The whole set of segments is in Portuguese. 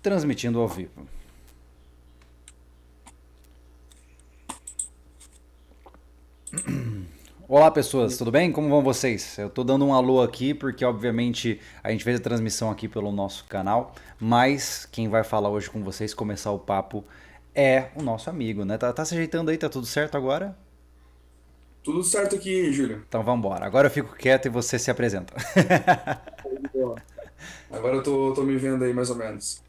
Transmitindo ao vivo. Olá pessoas, tudo bem? Como vão vocês? Eu tô dando um alô aqui porque obviamente a gente fez a transmissão aqui pelo nosso canal, mas quem vai falar hoje com vocês, começar o papo, é o nosso amigo, né? Tá se ajeitando aí, tá tudo certo agora? Tudo certo aqui, Júlio. Então vamos embora. Agora eu fico quieto e você se apresenta. Boa. Agora eu tô me vendo aí mais ou menos.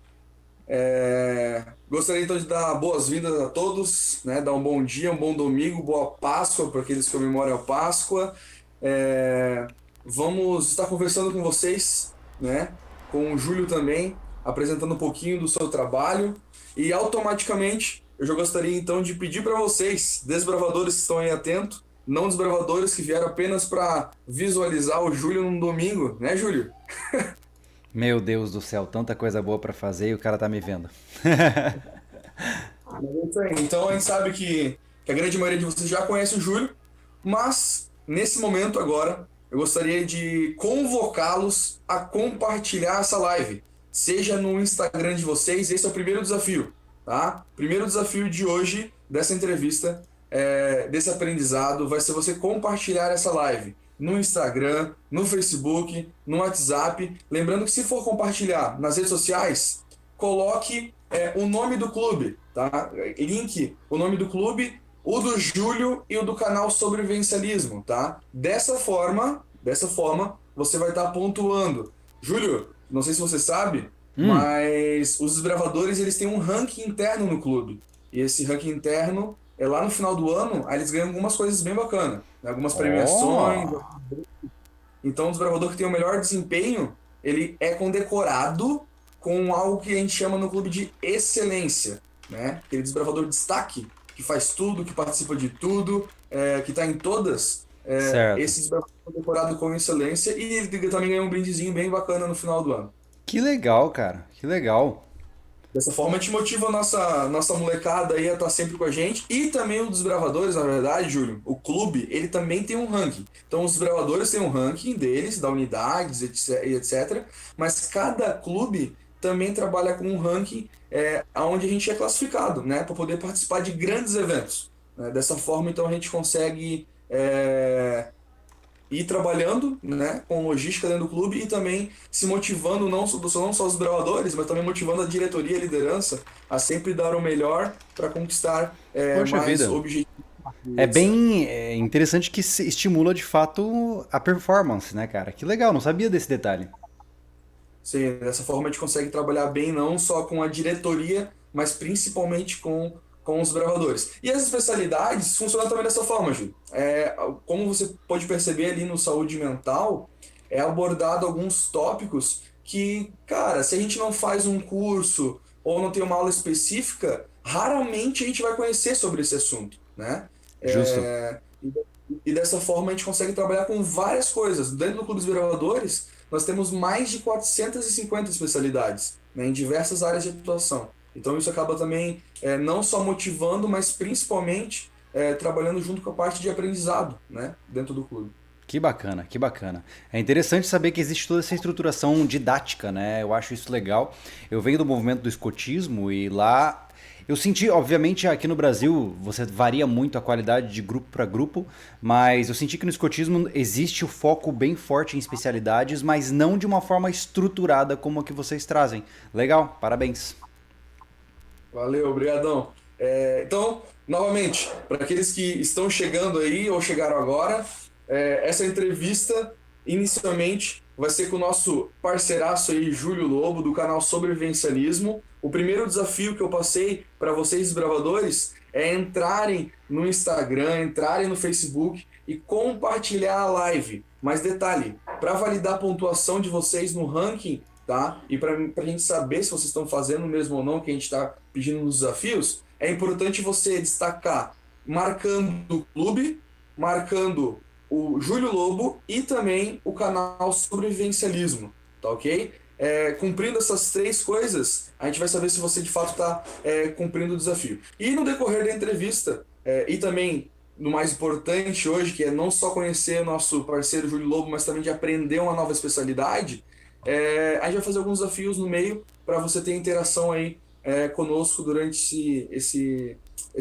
Gostaria então de dar boas-vindas a todos, né? Dar um bom dia, um bom domingo, boa Páscoa para aqueles que comemoram a Páscoa. É, Vamos estar conversando com vocês, né? Com o Júlio também, apresentando um pouquinho do seu trabalho. E automaticamente eu já gostaria então de pedir para vocês, desbravadores que estão aí atentos, não desbravadores que vieram apenas para visualizar o Júlio num domingo, né, Júlio? Meu Deus do céu, tanta coisa boa pra fazer e o cara tá me vendo. Mas é isso aí. Então a gente sabe que a grande maioria de vocês já conhece o Júlio, mas nesse momento agora eu gostaria de convocá-los a compartilhar essa live, seja no Instagram de vocês. Esse é o primeiro desafio, tá? Primeiro desafio de hoje dessa entrevista, desse aprendizado, vai ser você compartilhar essa live no Instagram, no Facebook, no WhatsApp. Lembrando que se for compartilhar nas redes sociais, coloque o nome do clube, tá? Link o nome do clube, o do Júlio e o do canal Sobrevivencialismo, tá? Dessa forma, você vai estar pontuando. Júlio, não sei se você sabe, Hum, mas os desbravadores eles têm um ranking interno no clube. E esse ranking interno é lá no final do ano, aí eles ganham algumas coisas bem bacanas, né? Algumas premiações. ó, Então, o desbravador que tem o melhor desempenho, ele é condecorado com algo que a gente chama no clube de excelência, né? Aquele desbravador de destaque, que faz tudo, que participa de tudo, que está em todas. certo. Esse desbravador é condecorado com excelência e ele também ganha um brindezinho bem bacana no final do ano. Que legal, cara, que legal. Dessa forma, a gente motiva a nossa molecada aí a estar sempre com a gente. E também o dos Bravadores, na verdade, Júlio, o clube, ele também tem um ranking. Então, os Bravadores têm um ranking deles, da unidades, etc. Mas cada clube também trabalha com um ranking onde a gente é classificado, né? Para poder participar de grandes eventos, né? Dessa forma, então, a gente consegue ir trabalhando, né, com logística dentro do clube e também se motivando não só os bravadores, mas também motivando a diretoria e a liderança a sempre dar o melhor para conquistar Poxa mais vida. objetivos, É etc. bem interessante que estimula de fato a performance, né, cara? Que legal, não sabia desse detalhe. Sim, dessa forma a gente consegue trabalhar bem não só com a diretoria, mas principalmente com os bravadores. E as especialidades funcionam também dessa forma, Ju. Como você pode perceber ali no saúde mental, é abordado alguns tópicos que, cara, se a gente não faz um curso ou não tem uma aula específica, raramente a gente vai conhecer sobre esse assunto, né? Justo. E dessa forma a gente consegue trabalhar com várias coisas. Dentro do Clube dos Bravadores, nós temos mais de 450 especialidades, né, em diversas áreas de atuação. Então isso acaba também não só motivando, mas principalmente trabalhando junto com a parte de aprendizado, né, dentro do clube. Que bacana, que bacana. É interessante saber que existe toda essa estruturação didática, né? Eu acho isso legal. Eu venho do movimento do escotismo e lá eu senti, obviamente, aqui no Brasil você varia muito a qualidade de grupo para grupo, mas eu senti que no escotismo existe o foco bem forte em especialidades, mas não de uma forma estruturada como a que vocês trazem. Legal, parabéns. Valeu, obrigadão. Então, novamente, para aqueles que estão chegando aí ou chegaram agora, essa entrevista inicialmente vai ser com o nosso parceiraço aí, Júlio Lobo, do canal Sobrevivencialismo. O primeiro desafio que eu passei para vocês, desbravadores, é entrarem no Instagram, entrarem no Facebook e compartilhar a live. Mas detalhe, para validar a pontuação de vocês no ranking, tá? E para a gente saber se vocês estão fazendo mesmo ou não o que a gente está pedindo nos desafios, é importante você destacar marcando o clube, marcando o Júlio Lobo e também o canal Sobrevivencialismo, tá ok? Cumprindo essas três coisas, a gente vai saber se você de fato está cumprindo o desafio. E no decorrer da entrevista, e também no mais importante hoje, que é não só conhecer o nosso parceiro Júlio Lobo, mas também de aprender uma nova especialidade, A gente vai fazer alguns desafios no meio para você ter interação aí conosco durante esse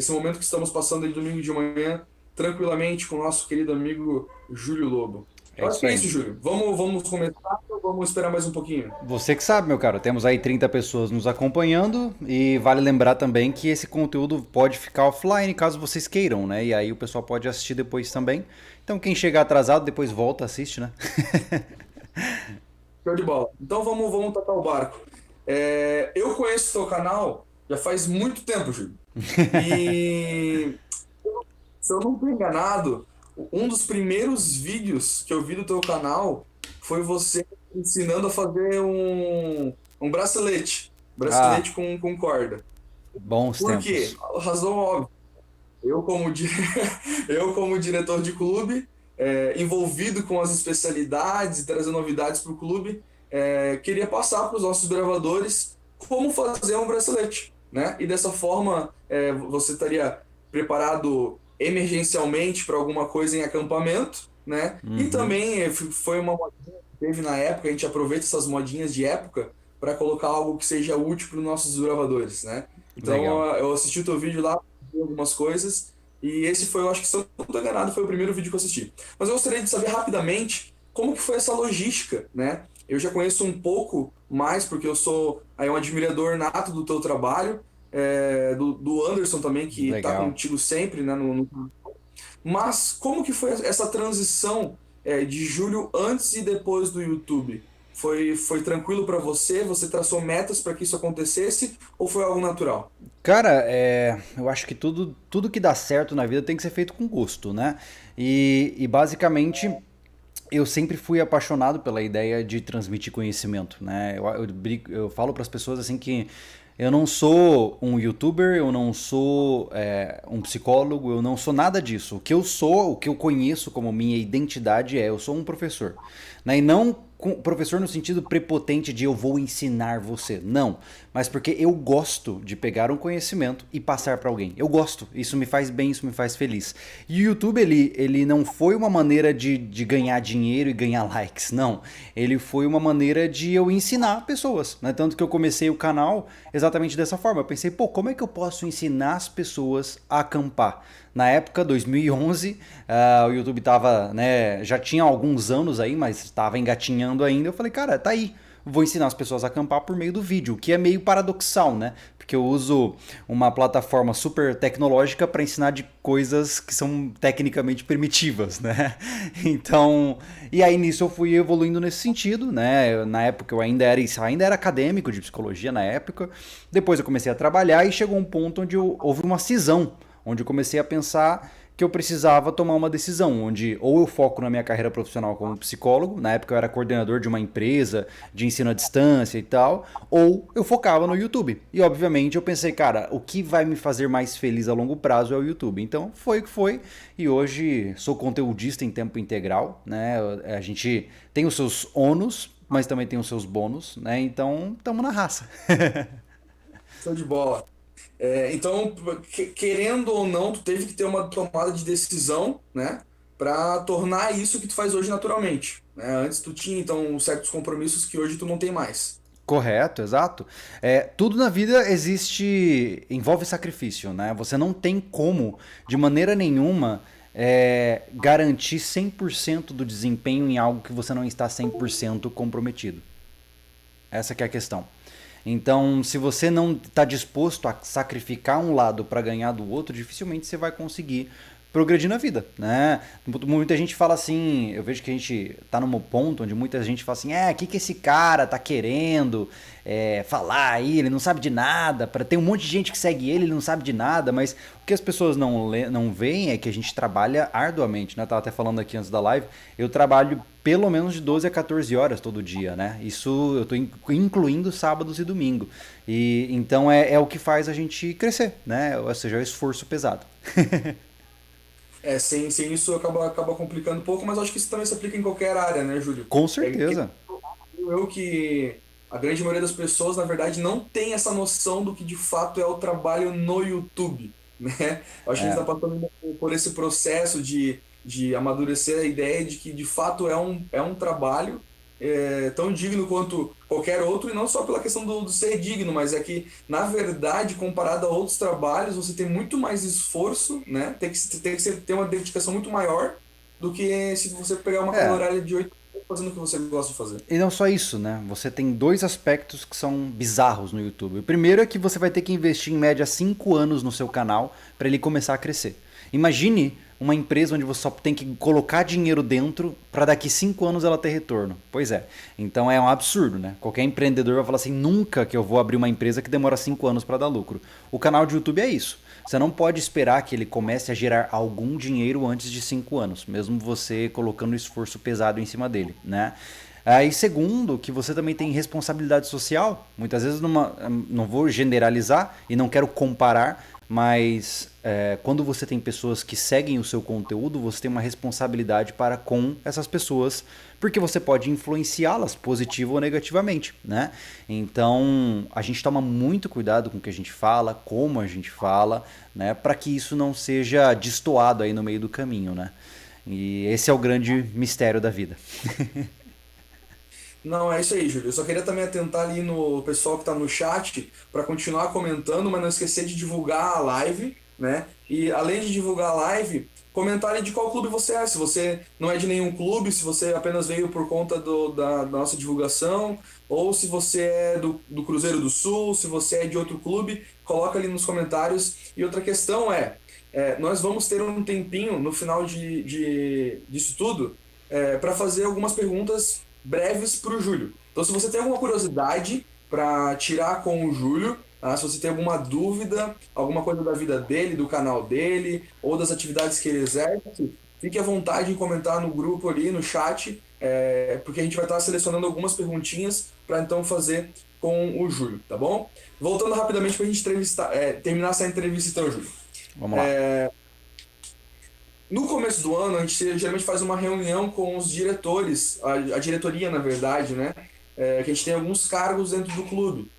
momento que estamos passando de domingo de manhã, tranquilamente com o nosso querido amigo Júlio Lobo. É Eu acho isso que é aí. isso, Júlio. Vamos começar ou vamos esperar mais um pouquinho? Você que sabe, meu caro, temos aí 30 pessoas nos acompanhando e vale lembrar também que esse conteúdo pode ficar offline caso vocês queiram, né? E aí o pessoal pode assistir depois também. Então quem chegar atrasado depois volta, assiste, né? Show de bola. Então vamos tocar o barco. Eu conheço o teu canal já faz muito tempo, Júlio. E se eu não estou enganado, um dos primeiros vídeos que eu vi do teu canal foi você ensinando a fazer um bracelete. Ah, Bracelete com corda. bons Por quê? tempos. A razão óbvia. Eu como, di- eu como diretor de clube, envolvido com as especialidades e trazer novidades para o clube, queria passar para os nossos gravadores como fazer um bracelete, né? E dessa forma você estaria preparado emergencialmente para alguma coisa em acampamento, né? E Uhum, também foi uma modinha que teve na época, a gente aproveita essas modinhas de época para colocar algo que seja útil para os nossos gravadores, né? Então legal. eu assisti o teu vídeo lá, vi algumas coisas, e esse foi, eu acho que se eu não estou enganado, foi o primeiro vídeo que eu assisti. Mas eu gostaria de saber rapidamente como que foi essa logística, né? Eu já conheço um pouco mais, porque eu sou aí um admirador nato do teu trabalho, do Anderson também, que está Legal. contigo sempre, né? Mas como que foi essa transição de julho antes e depois do YouTube? Foi tranquilo para você? Você traçou metas para que isso acontecesse ou foi algo natural? Cara, eu acho que tudo que dá certo na vida tem que ser feito com gosto, né? E basicamente eu sempre fui apaixonado pela ideia de transmitir conhecimento, né? Eu falo para as pessoas assim que eu não sou um youtuber, eu não sou um psicólogo, eu não sou nada disso. O que eu sou, o que eu conheço como minha identidade eu sou um professor. Né? E não professor no sentido prepotente de eu vou ensinar você. Não. Mas porque eu gosto de pegar um conhecimento e passar para alguém. Eu gosto. Isso me faz bem, isso me faz feliz. E o YouTube, ele não foi uma maneira de ganhar dinheiro e ganhar likes. Não. Ele foi uma maneira de eu ensinar pessoas. Né? Tanto que eu comecei o canal exatamente dessa forma. Eu pensei, pô, como é que eu posso ensinar as pessoas a acampar? Na época, 2011, o YouTube tava, né, já tinha alguns anos aí, mas estava engatinhando ainda. Eu falei, cara, tá aí. Vou ensinar as pessoas a acampar por meio do vídeo, o que é meio paradoxal, né? Porque eu uso uma plataforma super tecnológica para ensinar de coisas que são tecnicamente primitivas, né? Então, e aí nisso eu fui evoluindo nesse sentido, né? Na época eu ainda era acadêmico de psicologia na época. Depois eu comecei a trabalhar e chegou um ponto onde houve uma cisão onde eu comecei a pensar que eu precisava tomar uma decisão, onde ou eu foco na minha carreira profissional como psicólogo, na época eu era coordenador de uma empresa de ensino à distância e tal, ou eu focava no YouTube. E obviamente eu pensei, cara, o que vai me fazer mais feliz a longo prazo é o YouTube. Então foi o que foi, e hoje sou conteudista em tempo integral, né? A gente tem os seus ônus, mas também tem os seus bônus, né? Então, estamos na raça. Show de bola. Então, querendo ou não, tu teve que ter uma tomada de decisão, né, para tornar isso que tu faz hoje naturalmente, né? Antes tu tinha então certos compromissos que hoje tu não tem mais. Correto, exato. Tudo na vida envolve sacrifício, né? Você não tem como, de maneira nenhuma, garantir 100% do desempenho em algo que você não está 100% comprometido. Essa que é a questão. Então, se você não está disposto a sacrificar um lado para ganhar do outro, dificilmente você vai conseguir progredir na vida, né? Muita gente fala assim, eu vejo que a gente tá num ponto onde muita gente fala assim, o que esse cara tá querendo falar aí, ele não sabe de nada, tem um monte de gente que segue ele não sabe de nada, mas o que as pessoas não veem é que a gente trabalha arduamente, né? Eu tava até falando aqui antes da live, eu trabalho pelo menos de 12 a 14 horas todo dia, né? Isso eu estou incluindo sábados e domingo. E então é o que faz a gente crescer, né? Ou seja, é o esforço pesado. Sem isso acaba complicando um pouco, mas acho que isso também se aplica em qualquer área, né, Júlio? Com Que certeza. eu que a grande maioria das pessoas, na verdade, não tem essa noção do que de fato é o trabalho no YouTube, né? Eu acho que a gente É, está passando por esse processo de amadurecer a ideia de que de fato é um trabalho tão digno quanto qualquer outro, e não só pela questão do ser digno, mas é que, na verdade, comparado a outros trabalhos, você tem muito mais esforço, né? Ter uma dedicação muito maior do que se você pegar uma carga É, horária de 8 horas fazendo o que você gosta de fazer. e não só isso, né? Você tem dois aspectos que são bizarros no YouTube. O primeiro é que você vai ter que investir em média 5 anos no seu canal para ele começar a crescer. Imagine uma empresa onde você só tem que colocar dinheiro dentro para daqui 5 anos ela ter retorno. Pois é. Então é um absurdo, né? Qualquer empreendedor vai falar assim: nunca que eu vou abrir uma empresa que demora 5 anos para dar lucro. O canal de YouTube é isso. Você não pode esperar que ele comece a gerar algum dinheiro antes de 5 anos, mesmo você colocando esforço pesado em cima dele, né? Aí, segundo, que você também tem responsabilidade social. Muitas vezes, não vou generalizar e não quero comparar, mas quando você tem pessoas que seguem o seu conteúdo, você tem uma responsabilidade para com essas pessoas, porque você pode influenciá-las positivo ou negativamente, né? Então, a gente toma muito cuidado com o que a gente fala, como a gente fala, né, para que isso não seja destoado aí no meio do caminho, né? E esse é o grande mistério da vida. Não, é isso aí, Júlio. Eu só queria também atentar ali no pessoal que está no chat para continuar comentando, mas não esquecer de divulgar a live, né? E além de divulgar a live, comentar ali de qual clube você é. Se você não é de nenhum clube, se você apenas veio por conta da nossa divulgação, ou se você é do Cruzeiro do Sul, se você é de outro clube, coloca ali nos comentários. E outra questão nós vamos ter um tempinho no final disso tudo para fazer algumas perguntas breves para o Júlio. Então, se você tem alguma curiosidade para tirar com o Júlio, tá? Se você tem alguma dúvida, alguma coisa da vida dele, do canal dele, ou das atividades que ele exerce, fique à vontade em comentar no grupo ali, no chat, porque a gente vai estar selecionando algumas perguntinhas para então fazer com o Júlio, tá bom? Voltando rapidamente para a gente terminar essa entrevista, então, Júlio. Vamos lá. No começo do ano, a gente geralmente faz uma reunião com os diretores, a diretoria, na verdade, né? Que a gente tem alguns cargos dentro do clube.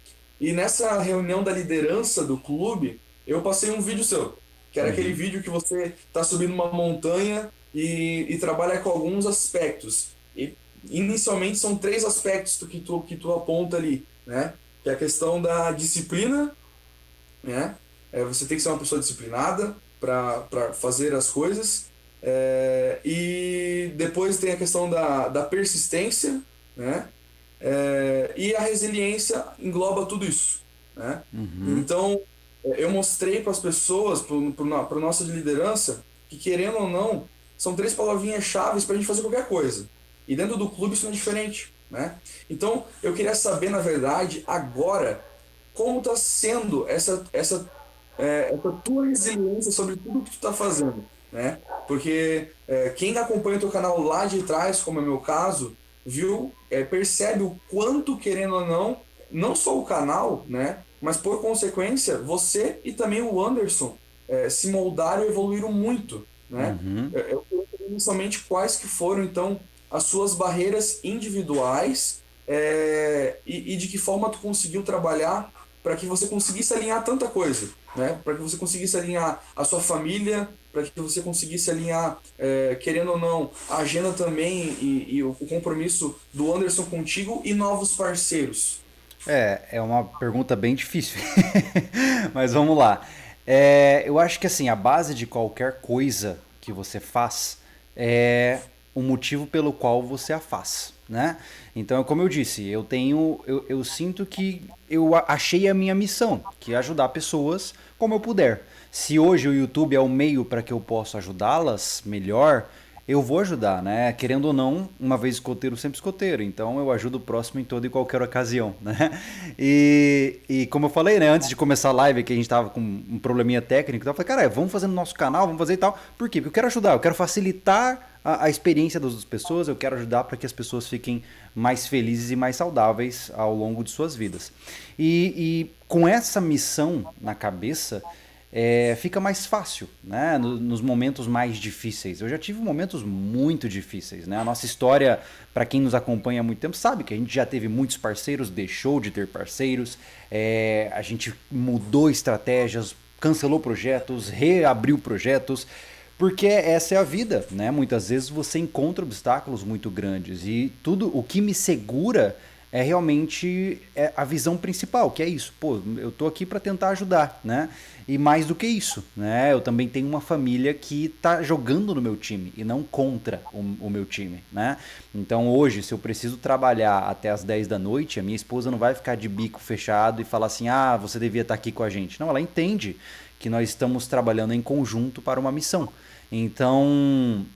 E nessa reunião da liderança do clube, eu passei um vídeo seu, que era aquele vídeo que você está subindo uma montanha e trabalha com alguns aspectos. E inicialmente são três aspectos que tu aponta ali, né? Que é a questão da disciplina, né? Você tem que ser uma pessoa disciplinada para fazer as coisas. E depois tem a questão da persistência, né? E a resiliência engloba tudo isso, né? Então, eu mostrei para as pessoas, para nossa liderança, que querendo ou não, são três palavrinhas chaves para a gente fazer qualquer coisa. E dentro do clube isso não é diferente, né? Então, eu queria saber, na verdade, agora, como está sendo essa tua resiliência sobre tudo que tu está fazendo, né? Porque quem acompanha o teu canal lá de trás, como é o meu caso, percebe o quanto, querendo ou não, não só o canal, né? Mas por consequência, você e também o Anderson se moldaram e evoluíram muito, né? Eu queria saber inicialmente quais que foram, então, as suas barreiras individuais e de que forma tu conseguiu trabalhar para que você conseguisse alinhar tanta coisa, né? Para que você conseguisse alinhar a sua família, para que você conseguisse alinhar, querendo ou não, a agenda também e o compromisso do Anderson contigo e novos parceiros. É uma pergunta bem difícil. Mas vamos lá. Eu acho que assim, a base de qualquer coisa que você faz é o motivo pelo qual você a faz, né? Então, como eu disse, eu sinto que eu achei a minha missão, que é ajudar pessoas como eu puder. Se hoje o YouTube é o meio para que eu possa ajudá-las melhor, eu vou ajudar, né? Querendo ou não, uma vez escoteiro, sempre escoteiro. Então eu ajudo o próximo em toda e qualquer ocasião, né? E como eu falei, né? Antes de começar a live, que a gente tava com um probleminha técnico, então eu falei, cara, vamos fazer no nosso canal, vamos fazer e tal. Por quê? Porque eu quero ajudar, eu quero facilitar a experiência das pessoas, eu quero ajudar para que as pessoas fiquem mais felizes e mais saudáveis ao longo de suas vidas. E com essa missão na cabeça, fica mais fácil, né? Nos momentos mais difíceis. Eu já tive momentos muito difíceis, né? A nossa história, para quem nos acompanha há muito tempo, sabe que a gente já teve muitos parceiros, deixou de ter parceiros, a gente mudou estratégias, cancelou projetos, reabriu projetos, Porque essa é a vida, né? Muitas vezes você encontra obstáculos muito grandes e tudo o que me segura é realmente a visão principal, que é isso. Pô, eu tô aqui para tentar ajudar, né? E mais do que isso, né? Eu também tenho uma família que tá jogando no meu time e não contra o meu time, né? Então hoje, se eu preciso trabalhar até as 10 da noite, a minha esposa não vai ficar de bico fechado e falar assim: ah, você devia estar aqui com a gente. Não, ela entende que nós estamos trabalhando em conjunto para uma missão. Então,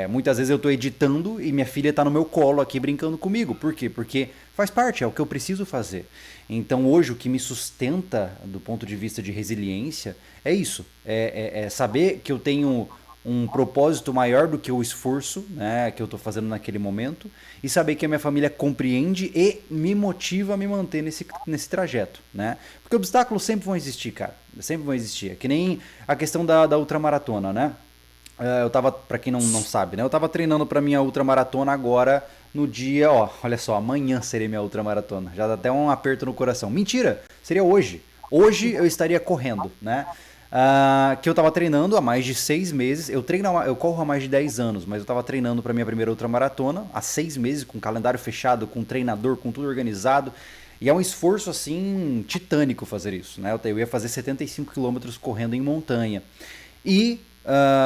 muitas vezes eu estou editando e minha filha está no meu colo aqui brincando comigo. Por quê? Porque faz parte, é o que eu preciso fazer. Então, hoje, o que me sustenta do ponto de vista de resiliência é isso: é saber que eu tenho um propósito maior do que o esforço, né, que eu estou fazendo naquele momento, e saber que a minha família compreende e me motiva a me manter nesse trajeto, né? Porque obstáculos sempre vão existir, cara, sempre vão existir. É que nem a questão da ultramaratona, né? Eu tava, pra quem não sabe, né? Eu tava treinando pra minha ultramaratona agora no dia, ó, olha só, amanhã seria minha ultramaratona. Já dá até um aperto no coração. Mentira, seria hoje. Hoje eu estaria correndo, né? Que eu tava treinando há mais de 6 meses. Eu corro há mais de 10 anos, mas eu tava treinando pra minha primeira ultramaratona há 6 meses, com calendário fechado, com treinador, com tudo organizado. E é um esforço assim titânico fazer isso, né? Eu ia fazer 75 quilômetros correndo em montanha. E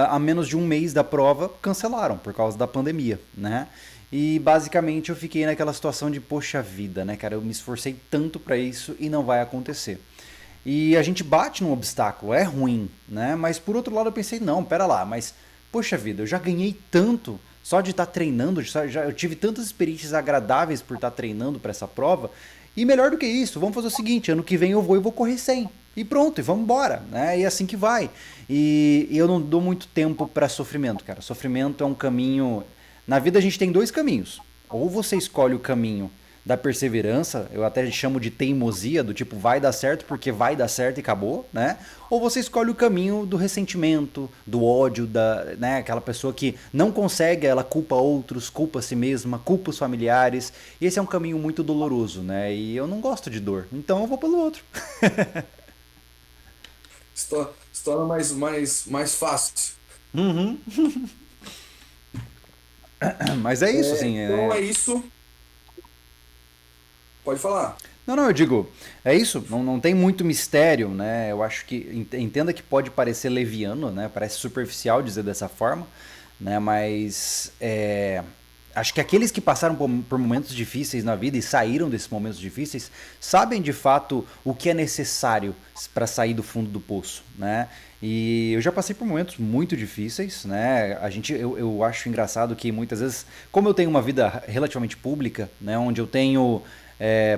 a menos de um mês da prova cancelaram por causa da pandemia, né? E basicamente eu fiquei naquela situação de poxa vida, né, cara? Eu me esforcei tanto para isso e não vai acontecer. E a gente bate num obstáculo, é ruim, né? Mas por outro lado eu pensei, não, pera lá, mas poxa vida, eu já ganhei tanto só de estar treinando, eu tive tantas experiências agradáveis por estar treinando para essa prova. E melhor do que isso, vamos fazer o seguinte, ano que vem eu vou correr 100. E pronto, e vamos embora, né? E é assim que vai. E eu não dou muito tempo para sofrimento, cara. Sofrimento é um caminho. Na vida a gente tem dois caminhos. Ou você escolhe o caminho da perseverança, eu até chamo de teimosia, do tipo vai dar certo porque vai dar certo e acabou, né? Ou você escolhe o caminho do ressentimento, do ódio, né? Aquela pessoa que não consegue, ela culpa outros, culpa a si mesma, culpa os familiares. E esse é um caminho muito doloroso, né? E eu não gosto de dor, então eu vou pelo outro. Se torna mais fácil. Uhum. Mas é isso, assim. Então é isso. Pode falar. Não, eu digo, é isso, não tem muito mistério, né? Eu acho que, entenda que pode parecer leviano, né? Parece superficial dizer dessa forma, né? Mas acho que aqueles que passaram por momentos difíceis na vida e saíram desses momentos difíceis sabem de fato o que é necessário para sair do fundo do poço, né? E eu já passei por momentos muito difíceis, né? Eu acho engraçado que muitas vezes, como eu tenho uma vida relativamente pública, né? Onde eu tenho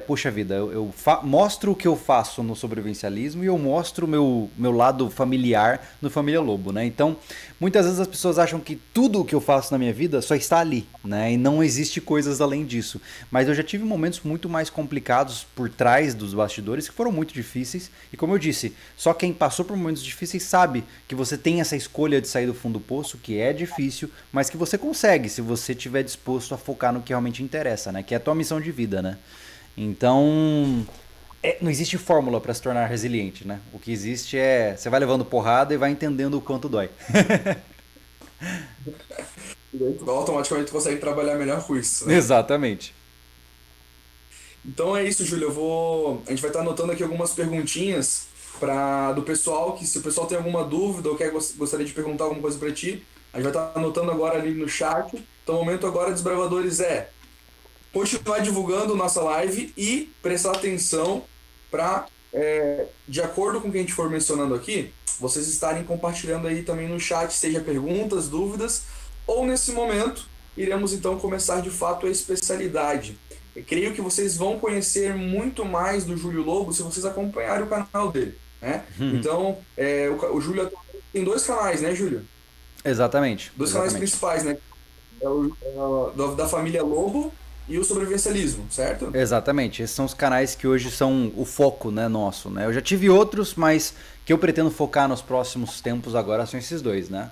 poxa vida, eu mostro o que eu faço no sobrevivencialismo e eu mostro o meu lado familiar no Família Lobo, né? Então, muitas vezes as pessoas acham que tudo o que eu faço na minha vida só está ali, né? E não existe coisas além disso. Mas eu já tive momentos muito mais complicados por trás dos bastidores que foram muito difíceis. E como eu disse, só quem passou por momentos difíceis sabe que você tem essa escolha de sair do fundo do poço, que é difícil, mas que você consegue se você estiver disposto a focar no que realmente interessa, né? Que é a tua missão de vida, né? Então, não existe fórmula para se tornar resiliente, né? O que existe é você vai levando porrada e vai entendendo o quanto dói. E aí tu automaticamente consegue trabalhar melhor com isso, né? Exatamente. Então é isso, Júlio. A gente vai estar anotando aqui algumas perguntinhas do pessoal, que se o pessoal tem alguma dúvida ou gostaria de perguntar alguma coisa para ti, a gente vai estar anotando agora ali no chat. Então o momento agora, desbravadores, continuar divulgando nossa live e prestar atenção para, de acordo com o que a gente for mencionando aqui, vocês estarem compartilhando aí também no chat, seja perguntas, dúvidas, ou nesse momento iremos então começar de fato a especialidade. Eu creio que vocês vão conhecer muito mais do Júlio Lobo se vocês acompanharem o canal dele, né? Então, o Júlio tem dois canais, né, Júlio? Exatamente. Dois canais Exatamente. principais, né? Da família Lobo e o sobrevivencialismo, certo? Exatamente. Esses são os canais que hoje são o foco, né, nosso, né? Eu já tive outros, mas que eu pretendo focar nos próximos tempos agora são esses dois, né?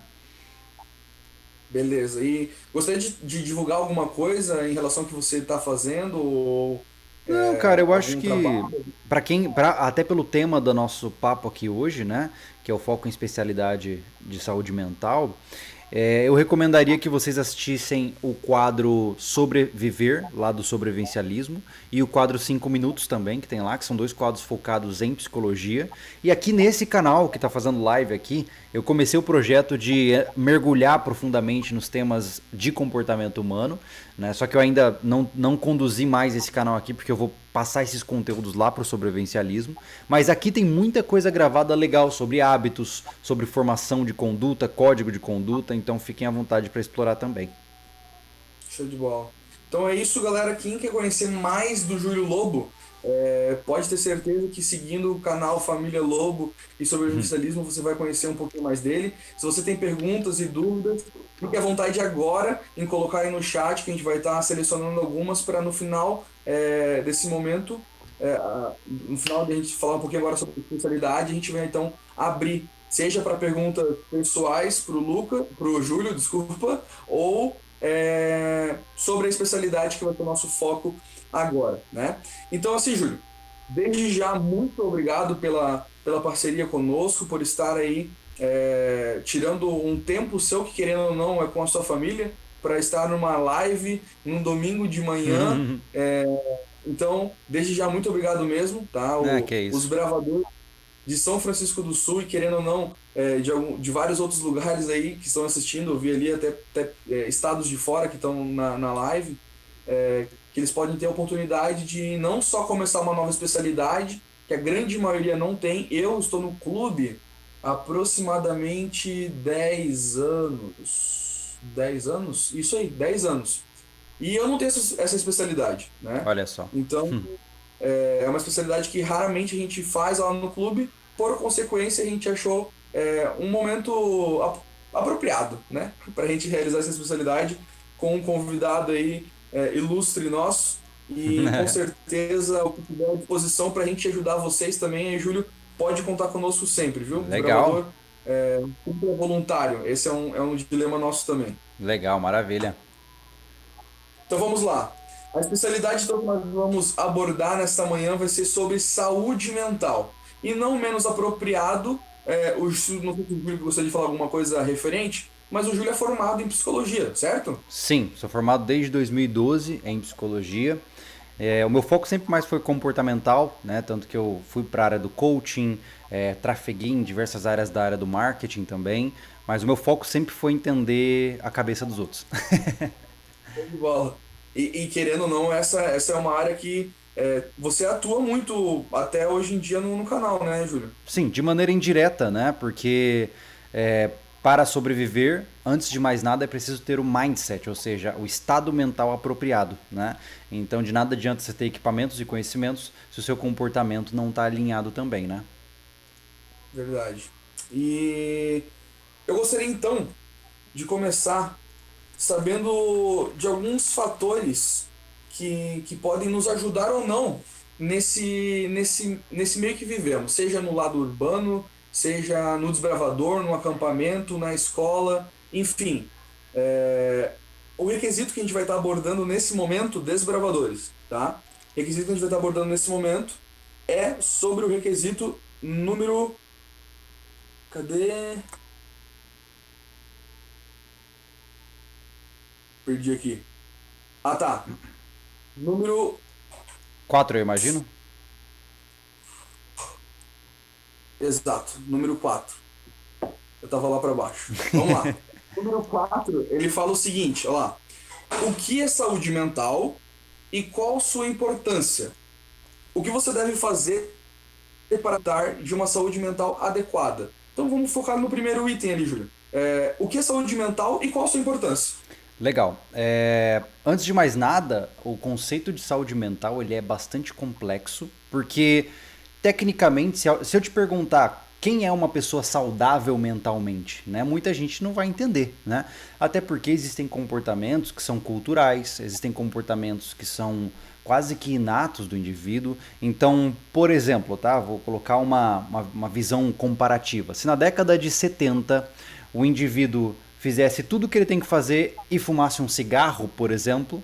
Beleza. E gostaria de divulgar alguma coisa em relação ao que você está fazendo? Ou Não, cara, eu acho algum que trabalho? até pelo tema do nosso papo aqui hoje, né, que é o foco em especialidade de saúde mental, eu recomendaria que vocês assistissem o quadro Sobreviver, lá do sobrevivencialismo, e o quadro 5 Minutos também, que tem lá, que são dois quadros focados em psicologia. E aqui nesse canal, que está fazendo live aqui, eu comecei o projeto de mergulhar profundamente nos temas de comportamento humano, né? Só que eu ainda não conduzi mais esse canal aqui, porque eu vou passar esses conteúdos lá para o sobrevivencialismo. Mas aqui tem muita coisa gravada legal sobre hábitos, sobre formação de conduta, código de conduta, então fiquem à vontade para explorar também. Show de bola. Então é isso, galera. Quem quer conhecer mais do Júlio Lobo, pode ter certeza que seguindo o canal Família Lobo e sobrevivencialismo você vai conhecer um pouquinho mais dele. Se você tem perguntas e dúvidas, fique à vontade agora em colocar aí no chat que a gente vai estar selecionando algumas para no final desse momento, no final de a gente falar um pouquinho agora sobre especialidade, a gente vai então abrir, seja para perguntas pessoais para o Júlio, desculpa, ou sobre a especialidade que vai ter o nosso foco agora, né? Então, assim, Júlio, desde já, muito obrigado pela parceria conosco, por estar aí tirando um tempo seu, que querendo ou não é com a sua família, para estar numa live, num domingo de manhã. Então, desde já, muito obrigado mesmo, tá? Que é Os isso. bravadores de São Francisco do Sul e querendo ou não, de vários outros lugares aí que estão assistindo, eu vi ali até estados de fora que estão na live, que eles podem ter a oportunidade de não só começar uma nova especialidade, que a grande maioria não tem. Eu estou no clube há aproximadamente 10 anos. 10 anos? Isso aí, 10 anos. E eu não tenho essa especialidade, né? Olha só. Então, é uma especialidade que raramente a gente faz lá no clube, por consequência, a gente achou um momento apropriado, né, para a gente realizar essa especialidade com um convidado aí ilustre nosso. E com certeza, o que tiver à disposição para a gente ajudar vocês também, aí, Júlio, pode contar conosco sempre, viu? O Legal, desbravador sempre é voluntário, esse é um dilema nosso também. legal, maravilha. Então vamos lá. A especialidade então, que nós vamos abordar nesta manhã vai ser sobre saúde mental. E não menos apropriado, não sei se o Júlio gostaria de falar alguma coisa referente, mas o Júlio é formado em psicologia, certo? Sim, sou formado desde 2012 em psicologia. O meu foco sempre mais foi comportamental, né? Tanto que eu fui para a área do coaching, trafeguei em diversas áreas da área do marketing também, mas o meu foco sempre foi entender a cabeça dos outros. Show de bola. E querendo ou não, essa é uma área que você atua muito até hoje em dia no canal, né, Júlio? Sim, de maneira indireta, né? Porque para sobreviver, antes de mais nada, é preciso ter o mindset, ou seja, o estado mental apropriado, né? Então, de nada adianta você ter equipamentos e conhecimentos se o seu comportamento não está alinhado também, né? Verdade. E eu gostaria então de começar sabendo de alguns fatores que podem nos ajudar ou não nesse meio que vivemos, seja no lado urbano, seja no desbravador, no acampamento, na escola, enfim. O requisito que a gente vai estar abordando nesse momento, desbravadores, tá? O requisito que a gente vai estar abordando nesse momento é sobre o requisito número. Cadê? Perdi aqui. Ah, tá. Número. 4, eu imagino? Exato, número 4. Eu tava lá para baixo. Vamos lá. Número 4, ele fala o seguinte, ó lá. O que é saúde mental e qual sua importância? O que você deve fazer para dar de uma saúde mental adequada? Então vamos focar no primeiro item ali, Júlio. O que é saúde mental e qual sua importância? Legal. Antes de mais nada, o conceito de saúde mental ele é bastante complexo, porque tecnicamente, se eu te perguntar quem é uma pessoa saudável mentalmente, né, muita gente não vai entender, né? Até porque existem comportamentos que são culturais, existem comportamentos que são quase que inatos do indivíduo. Então, por exemplo, tá? Vou colocar uma visão comparativa. Se na década de 70 o indivíduo fizesse tudo o que ele tem que fazer e fumasse um cigarro, por exemplo,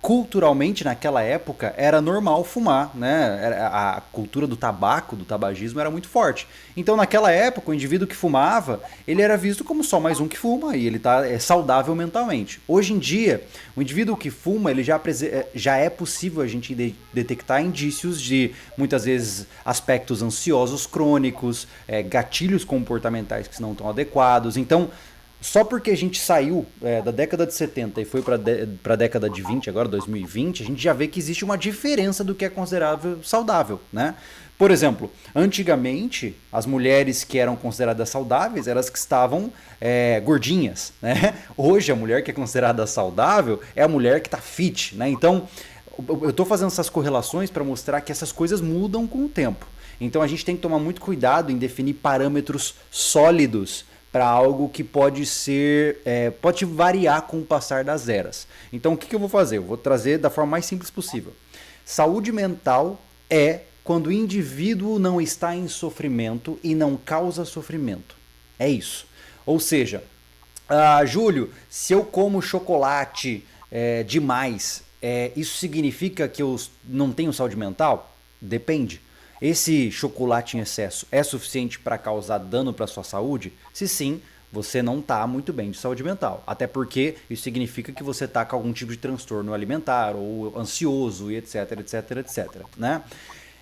culturalmente naquela época era normal fumar, né? A cultura do tabaco, do tabagismo era muito forte. Então naquela época o indivíduo que fumava, ele era visto como só mais um que fuma e ele é saudável mentalmente. Hoje em dia, o indivíduo que fuma, ele já é possível a gente detectar indícios de muitas vezes aspectos ansiosos crônicos, gatilhos comportamentais que não estão adequados. Então só porque a gente saiu da década de 70 e foi para a década de 20, agora 2020, a gente já vê que existe uma diferença do que é considerável saudável, né? Por exemplo, antigamente, as mulheres que eram consideradas saudáveis eram as que estavam gordinhas, né? Hoje, a mulher que é considerada saudável é a mulher que está fit, né? Então, eu estou fazendo essas correlações para mostrar que essas coisas mudam com o tempo. Então, a gente tem que tomar muito cuidado em definir parâmetros sólidos para algo que pode ser, pode variar com o passar das eras. Então o que eu vou fazer? Eu vou trazer da forma mais simples possível. Saúde mental é quando o indivíduo não está em sofrimento e não causa sofrimento. É isso. Ou seja, Júlio, se eu como chocolate demais, isso significa que eu não tenho saúde mental? Depende. Esse chocolate em excesso é suficiente para causar dano para sua saúde? Se sim, você não está muito bem de saúde mental. Até porque isso significa que você está com algum tipo de transtorno alimentar ou ansioso e etc, etc, etc, né?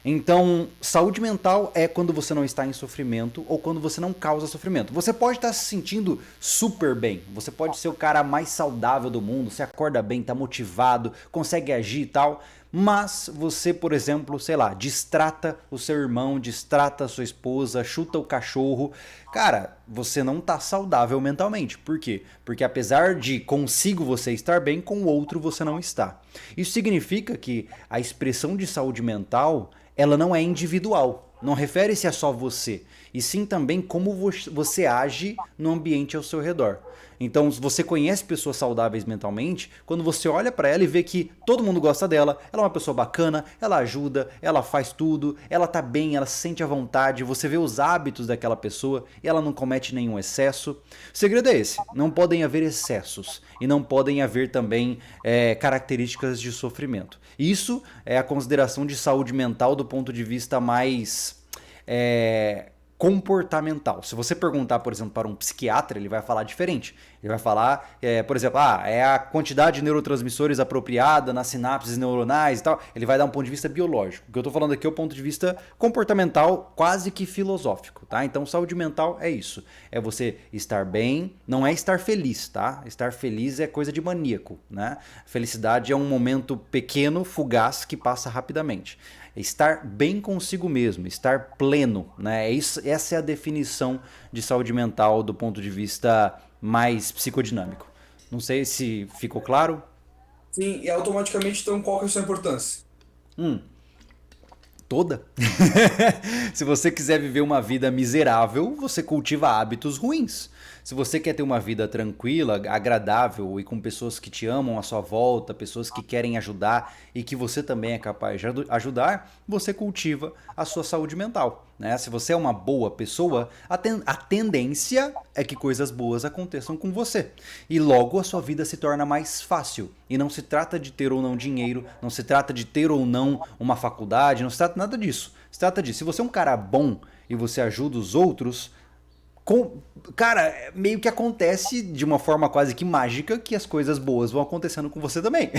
Então, saúde mental é quando você não está em sofrimento ou quando você não causa sofrimento. Você pode estar se sentindo super bem, você pode ser o cara mais saudável do mundo, você acorda bem, está motivado, consegue agir e tal, mas você, por exemplo, sei lá, distrata o seu irmão, distrata a sua esposa, chuta o cachorro. Cara, você não está saudável mentalmente. Por quê? Porque apesar de consigo você estar bem, com o outro você não está. Isso significa que a expressão de saúde mental ela não é individual, não refere-se a só você, e sim também como você age no ambiente ao seu redor. Então, se você conhece pessoas saudáveis mentalmente, quando você olha para ela e vê que todo mundo gosta dela, ela é uma pessoa bacana, ela ajuda, ela faz tudo, ela tá bem, ela se sente à vontade, você vê os hábitos daquela pessoa e ela não comete nenhum excesso. O segredo é esse, não podem haver excessos e não podem haver também características de sofrimento. Isso é a consideração de saúde mental do ponto de vista mais comportamental. Se você perguntar, por exemplo, para um psiquiatra, ele vai falar diferente. Ele vai falar, por exemplo, é a quantidade de neurotransmissores apropriada nas sinapses neuronais e tal. Ele vai dar um ponto de vista biológico. O que eu estou falando aqui é o ponto de vista comportamental, quase que filosófico, tá? Então, saúde mental é isso. É você estar bem, não é estar feliz, tá? Estar feliz é coisa de maníaco, né? Felicidade é um momento pequeno, fugaz, que passa rapidamente. Estar bem consigo mesmo, estar pleno, né? Essa é a definição de saúde mental do ponto de vista mais psicodinâmico. Não sei se ficou claro. Sim, e automaticamente, então, qual que é a sua importância? Toda. Se você quiser viver uma vida miserável, você cultiva hábitos ruins. Se você quer ter uma vida tranquila, agradável e com pessoas que te amam à sua volta, pessoas que querem ajudar e que você também é capaz de ajudar, você cultiva a sua saúde mental, né? Se você é uma boa pessoa, a tendência é que coisas boas aconteçam com você. E logo a sua vida se torna mais fácil. E não se trata de ter ou não dinheiro, não se trata de ter ou não uma faculdade, não se trata nada disso. Se trata de, se você é um cara bom e você ajuda os outros, cara, meio que acontece de uma forma quase que mágica que as coisas boas vão acontecendo com você também.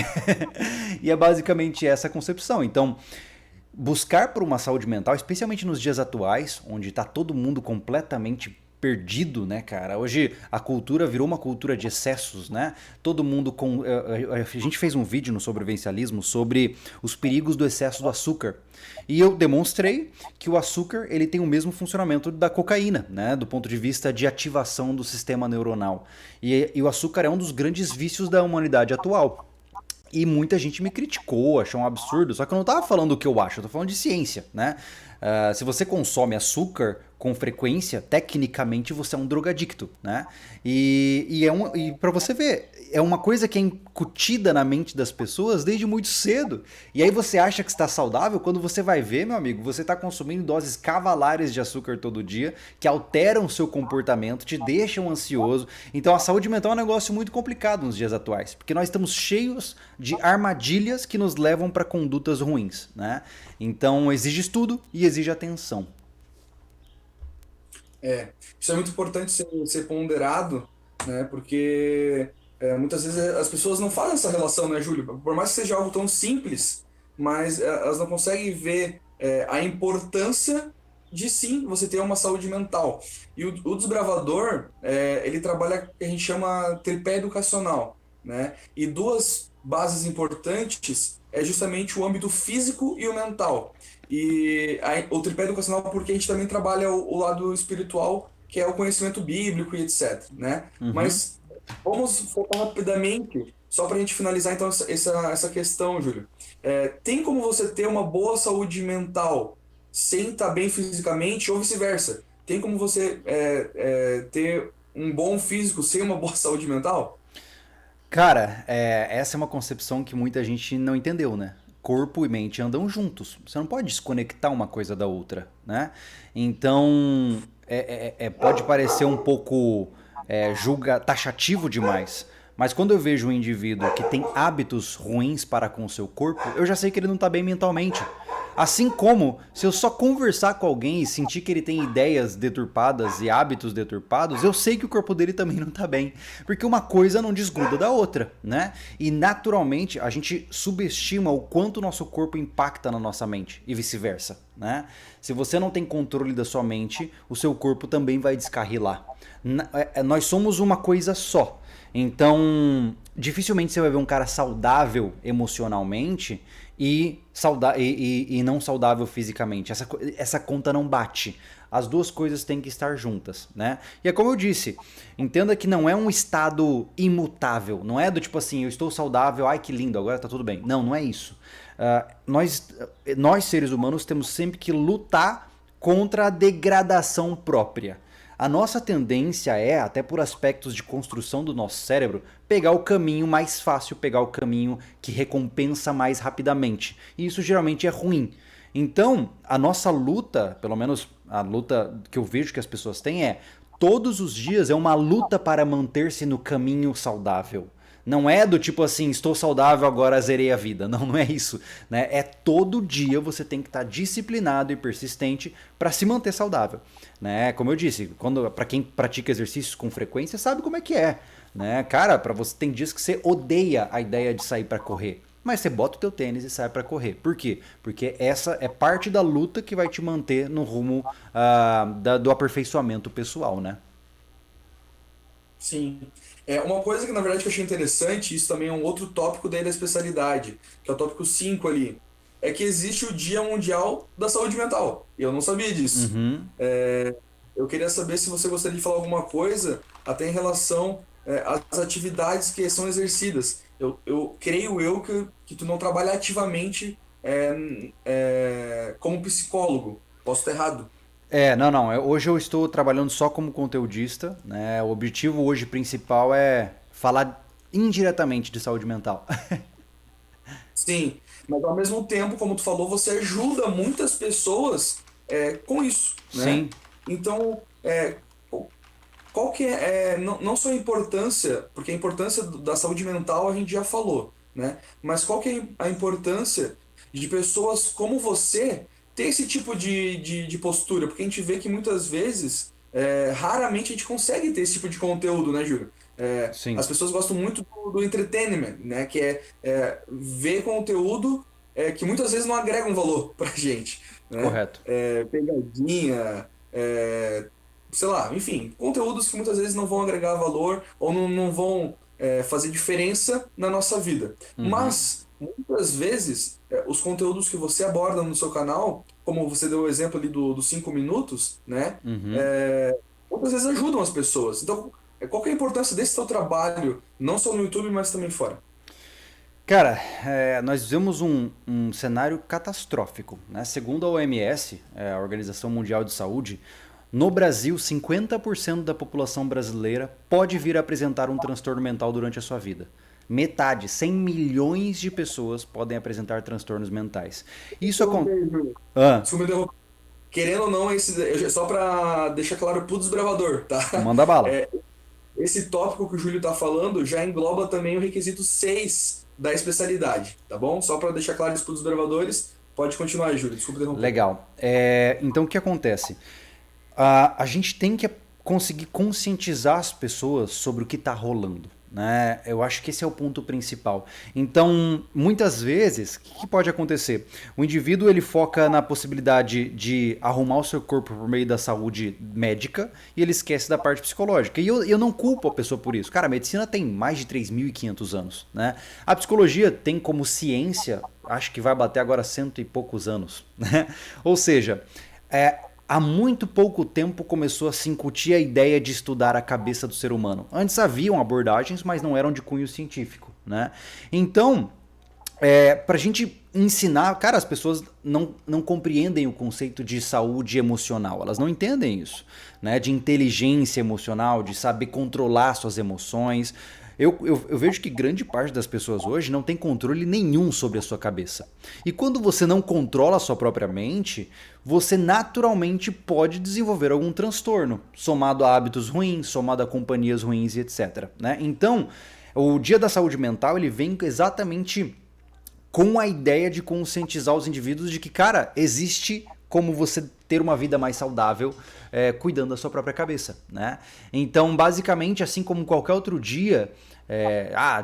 E é basicamente essa a concepção. Então, buscar por uma saúde mental, especialmente nos dias atuais, onde está todo mundo completamente perdido, né, cara? Hoje a cultura virou uma cultura de excessos, né? Todo mundo com... A gente fez um vídeo no sobrevivencialismo sobre os perigos do excesso do açúcar. E eu demonstrei que o açúcar ele tem o mesmo funcionamento da cocaína, né? Do ponto de vista de ativação do sistema neuronal. E o açúcar é um dos grandes vícios da humanidade atual. E muita gente me criticou, achou um absurdo, só que eu não estava falando o que eu acho, eu tô falando de ciência, né? Se você consome açúcar com frequência, tecnicamente você é um drogadicto, né? E para você ver, é uma coisa que é incutida na mente das pessoas desde muito cedo. E aí você acha que está saudável, quando você vai ver, meu amigo, você está consumindo doses cavalares de açúcar todo dia, que alteram o seu comportamento, te deixam ansioso. Então a saúde mental é um negócio muito complicado nos dias atuais, porque nós estamos cheios de armadilhas que nos levam para condutas ruins, né? Então exige estudo e exige atenção. Isso é muito importante ser ponderado, né? Porque muitas vezes as pessoas não fazem essa relação, né, Júlio? Por mais que seja algo tão simples, mas elas não conseguem ver a importância de sim você ter uma saúde mental. E o desbravador, ele trabalha o que a gente chama tripé educacional, né? E duas bases importantes é justamente o âmbito físico e o mental. E o tripé educacional porque a gente também trabalha o lado espiritual, que é o conhecimento bíblico e etc, né? Uhum. Mas vamos focar rapidamente, só para a gente finalizar então essa questão, Júlio. Tem como você ter uma boa saúde mental sem estar bem fisicamente ou vice-versa? Tem como você ter um bom físico sem uma boa saúde mental? Cara, essa é uma concepção que muita gente não entendeu, né? Corpo e mente andam juntos. Você não pode desconectar uma coisa da outra, né? Então, pode parecer um pouco taxativo demais. Mas quando eu vejo um indivíduo que tem hábitos ruins para com o seu corpo, eu já sei que ele não está bem mentalmente. Assim como, se eu só conversar com alguém e sentir que ele tem ideias deturpadas e hábitos deturpados, eu sei que o corpo dele também não tá bem. Porque uma coisa não desgruda da outra, né? E naturalmente a gente subestima o quanto o nosso corpo impacta na nossa mente e vice-versa, né? Se você não tem controle da sua mente, o seu corpo também vai descarrilar. Nós somos uma coisa só. Então, dificilmente você vai ver um cara saudável emocionalmente e não saudável fisicamente. Essa conta não bate. As duas coisas têm que estar juntas, né? E é como eu disse, entenda que não é um estado imutável. Não é do tipo assim, eu estou saudável, ai que lindo, agora tá tudo bem. Não, não é isso. Nós seres humanos temos sempre que lutar contra a degradação própria. A nossa tendência é, até por aspectos de construção do nosso cérebro, pegar o caminho mais fácil, pegar o caminho que recompensa mais rapidamente. E isso geralmente é ruim. Então, a nossa luta, pelo menos a luta que eu vejo que as pessoas têm todos os dias é uma luta para manter-se no caminho saudável. Não é do tipo assim, estou saudável, agora zerei a vida. Não, não é isso. Né? É todo dia você tem que estar disciplinado e persistente para se manter saudável. Né? Como eu disse, para quem pratica exercícios com frequência, sabe como é que é. Né? Cara, para você tem dias que você odeia a ideia de sair para correr. Mas você bota o teu tênis e sai para correr. Por quê? Porque essa é parte da luta que vai te manter no rumo do aperfeiçoamento pessoal, né? Sim. Uma coisa que na verdade que eu achei interessante, isso também é um outro tópico daí da especialidade, que é o tópico 5 ali, é que existe o Dia Mundial da Saúde Mental. E eu não sabia disso. Uhum. Eu queria saber se você gostaria de falar alguma coisa até em relação às atividades que são exercidas. Eu creio que tu não trabalha ativamente como psicólogo. Posso estar errado. Não, não. Hoje eu estou trabalhando só como conteudista, né? O objetivo hoje principal é falar indiretamente de saúde mental. Sim, mas ao mesmo tempo, como tu falou, você ajuda muitas pessoas com isso, né? Sim. Então, qual que não só a importância, porque a importância da saúde mental a gente já falou, né? Mas qual que é a importância de pessoas como você ter esse tipo de postura? Porque a gente vê que muitas vezes, raramente a gente consegue ter esse tipo de conteúdo, né, Júlio? Sim. As pessoas gostam muito do entertainment, né? Que ver conteúdo que muitas vezes não agrega um valor pra gente, né? Correto. Pegadinha, sei lá, enfim, conteúdos que muitas vezes não vão agregar valor ou não vão fazer diferença na nossa vida. Uhum. Mas, muitas vezes, os conteúdos que você aborda no seu canal, como você deu o exemplo ali dos 5 minutos, né? Uhum. Muitas vezes ajudam as pessoas. Então, qual que é a importância desse seu trabalho, não só no YouTube, mas também fora? Cara, nós vivemos um cenário catastrófico, né? Segundo a OMS, a Organização Mundial de Saúde, No Brasil, 50% da população brasileira pode vir a apresentar um transtorno mental durante a sua vida. Metade, 100 milhões de pessoas podem apresentar transtornos mentais. Isso acontece. Interromper, Júlio. Ah, Desculpa interromper. Querendo ou não, só para deixar claro pro desbravador, tá? manda bala. É, esse tópico que o Júlio está falando já engloba também o requisito 6 da especialidade, tá bom? Só para deixar claro isso para os observadores, pode continuar, Júlio, desculpa interromper. Legal. Então, o que acontece? A gente tem que conseguir conscientizar as pessoas sobre o que está rolando. Né? Eu acho que esse é o ponto principal. Então, muitas vezes, o que pode acontecer? O indivíduo ele foca na possibilidade de arrumar o seu corpo por meio da saúde médica e ele esquece da parte psicológica. E eu não culpo a pessoa por isso. Cara, a medicina tem mais de 3.500 anos. Né? A psicologia tem como ciência, acho que vai bater agora cento e poucos anos. Né? Ou seja, há muito pouco tempo começou a se incutir a ideia de estudar a cabeça do ser humano. Antes haviam abordagens, mas não eram de cunho científico. Né? Então, para a gente ensinar, cara, as pessoas não compreendem o conceito de saúde emocional, elas não entendem isso, né? De inteligência emocional, de saber controlar suas emoções. Eu vejo que grande parte das pessoas hoje não tem controle nenhum sobre a sua cabeça. E quando você não controla a sua própria mente, você naturalmente pode desenvolver algum transtorno, somado a hábitos ruins, somado a companhias ruins e etc. Né? Então, o Dia da Saúde Mental ele vem exatamente com a ideia de conscientizar os indivíduos de que, cara, existe como você ter uma vida mais saudável cuidando da sua própria cabeça, né? Então, basicamente, assim como qualquer outro dia,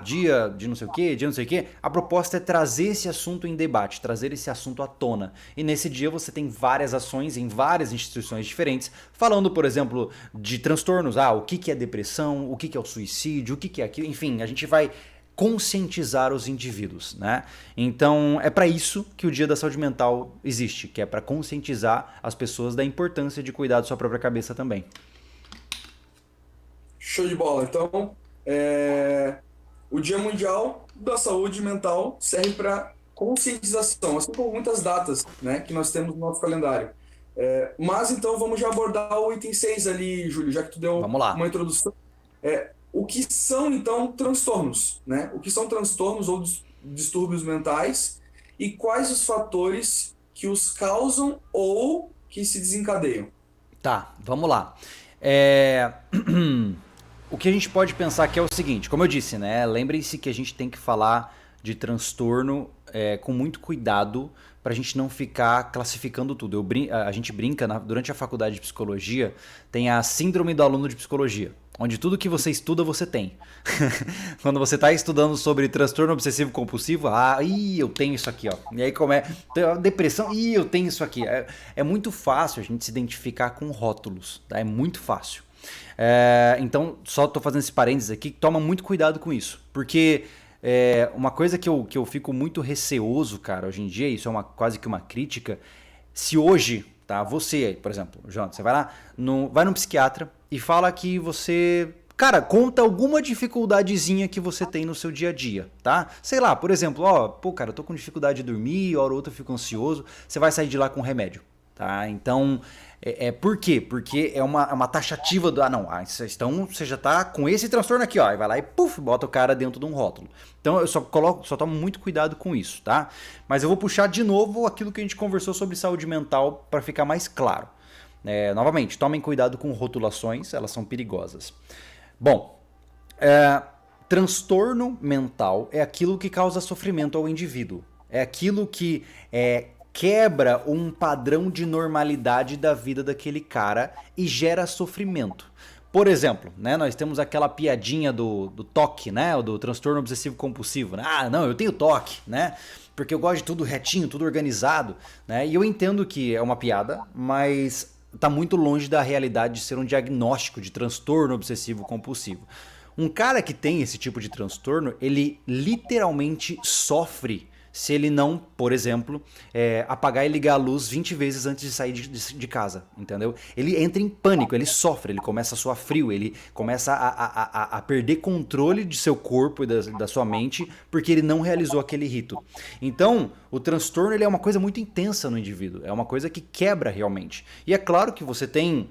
dia de não sei o quê, dia não sei o quê, a proposta é trazer esse assunto em debate, trazer esse assunto à tona. E nesse dia você tem várias ações em várias instituições diferentes, falando, por exemplo, de transtornos, o que é depressão, o que é o suicídio, o que é aquilo, enfim, a gente vai conscientizar os indivíduos, né? Então é para isso que o Dia da Saúde Mental existe, que é para conscientizar as pessoas da importância de cuidar da sua própria cabeça também. Show de bola. Então, o Dia Mundial da Saúde Mental serve para conscientização, assim como muitas datas, né, que nós temos no nosso calendário. Mas então vamos já abordar o item 6 ali, Júlio, já que tu deu Vamos lá. uma introdução. O que são, então, transtornos, né? O que são transtornos ou distúrbios mentais e quais os fatores que os causam ou que se desencadeiam? Tá, vamos lá. O que a gente pode pensar aqui é o seguinte, como eu disse, né? Lembrem-se que a gente tem que falar de transtorno com muito cuidado para a gente não ficar classificando tudo. A gente brinca, durante a faculdade de psicologia, tem a síndrome do aluno de psicologia, onde tudo que você estuda, você tem. Quando você está estudando sobre transtorno obsessivo compulsivo, eu tenho isso aqui, ó. E aí depressão, eu tenho isso aqui. É muito fácil a gente se identificar com rótulos, tá? É muito fácil. Então, só estou fazendo esse parênteses aqui, toma muito cuidado com isso, porque uma coisa que eu fico muito receoso, cara, hoje em dia, isso é quase que uma crítica, se hoje, tá, você, por exemplo, João, você vai lá, vai num psiquiatra e fala que você, cara, conta alguma dificuldadezinha que você tem no seu dia a dia, tá? Sei lá, por exemplo, cara, eu tô com dificuldade de dormir, hora ou outra eu fico ansioso, você vai sair de lá com remédio. Tá? Então, por quê? Porque é uma taxativa do... então você já tá com esse transtorno aqui, ó. E vai lá e bota o cara dentro de um rótulo. Então eu só tomo muito cuidado com isso, tá? Mas eu vou puxar de novo aquilo que a gente conversou sobre saúde mental para ficar mais claro. Novamente, tomem cuidado com rotulações, elas são perigosas. Bom, transtorno mental é aquilo que causa sofrimento ao indivíduo. É aquilo que quebra um padrão de normalidade da vida daquele cara e gera sofrimento. Por exemplo, né, nós temos aquela piadinha do TOC, né, do transtorno obsessivo compulsivo. Né? Não, eu tenho TOC, né? Porque eu gosto de tudo retinho, tudo organizado, né? E eu entendo que é uma piada, mas está muito longe da realidade de ser um diagnóstico de transtorno obsessivo compulsivo. Um cara que tem esse tipo de transtorno, ele literalmente sofre se ele não, por exemplo, apagar e ligar a luz 20 vezes antes de sair de casa, entendeu? Ele entra em pânico, ele sofre, ele começa a suar frio, ele começa a perder controle de seu corpo e da sua mente porque ele não realizou aquele rito. Então, o transtorno ele é uma coisa muito intensa no indivíduo, é uma coisa que quebra realmente. E é claro que você tem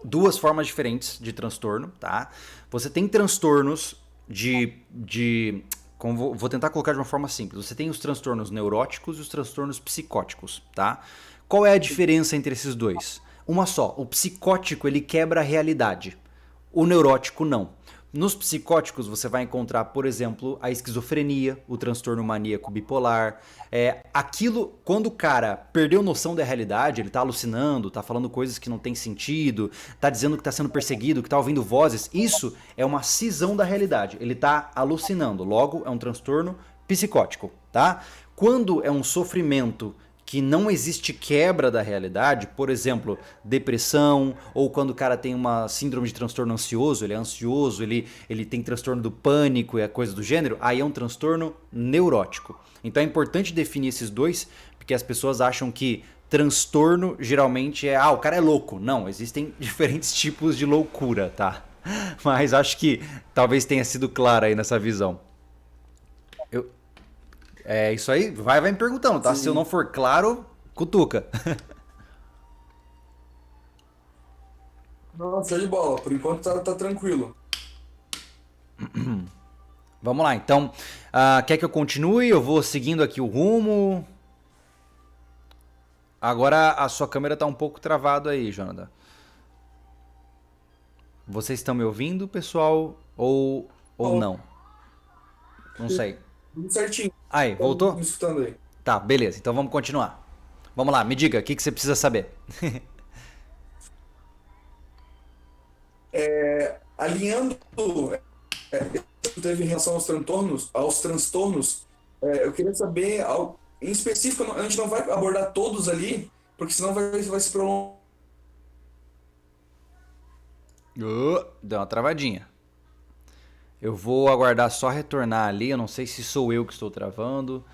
duas formas diferentes de transtorno, tá? Você tem transtornos vou tentar colocar de uma forma simples. Você tem os transtornos neuróticos e os transtornos psicóticos, tá? Qual é a diferença entre esses dois? Uma só. O psicótico, ele quebra a realidade. O neurótico, não. Nos psicóticos você vai encontrar, por exemplo, a esquizofrenia, o transtorno maníaco bipolar. Aquilo, quando o cara perdeu noção da realidade, ele tá alucinando, tá falando coisas que não tem sentido, tá dizendo que tá sendo perseguido, que tá ouvindo vozes, isso é uma cisão da realidade. Ele tá alucinando, logo é um transtorno psicótico, tá? Quando é um sofrimento que não existe quebra da realidade, por exemplo, depressão, ou quando o cara tem uma síndrome de transtorno ansioso, ele é ansioso, ele tem transtorno do pânico e a coisa do gênero, aí é um transtorno neurótico. Então é importante definir esses dois, porque as pessoas acham que transtorno geralmente o cara é louco. Não, existem diferentes tipos de loucura, tá? Mas acho que talvez tenha sido claro aí nessa visão. É isso aí, vai me perguntando, tá? Sim. Se eu não for claro, cutuca. Não, show de bola. Por enquanto tá tranquilo. Vamos lá, então. Quer que eu continue? Eu vou seguindo aqui o rumo. Agora a sua câmera tá um pouco travada aí, Jonathan. Vocês estão me ouvindo, pessoal? Ou não? Não sei. Tudo certinho. Aí, voltou? Me escutando aí. Tá, beleza. Então vamos continuar. Vamos lá, me diga, o que você precisa saber? Alinhando teve em relação aos transtornos, eu queria saber, em específico, a gente não vai abordar todos ali, porque senão vai se prolongar. Deu uma travadinha. Eu vou aguardar só retornar ali. Eu não sei se sou eu que estou travando.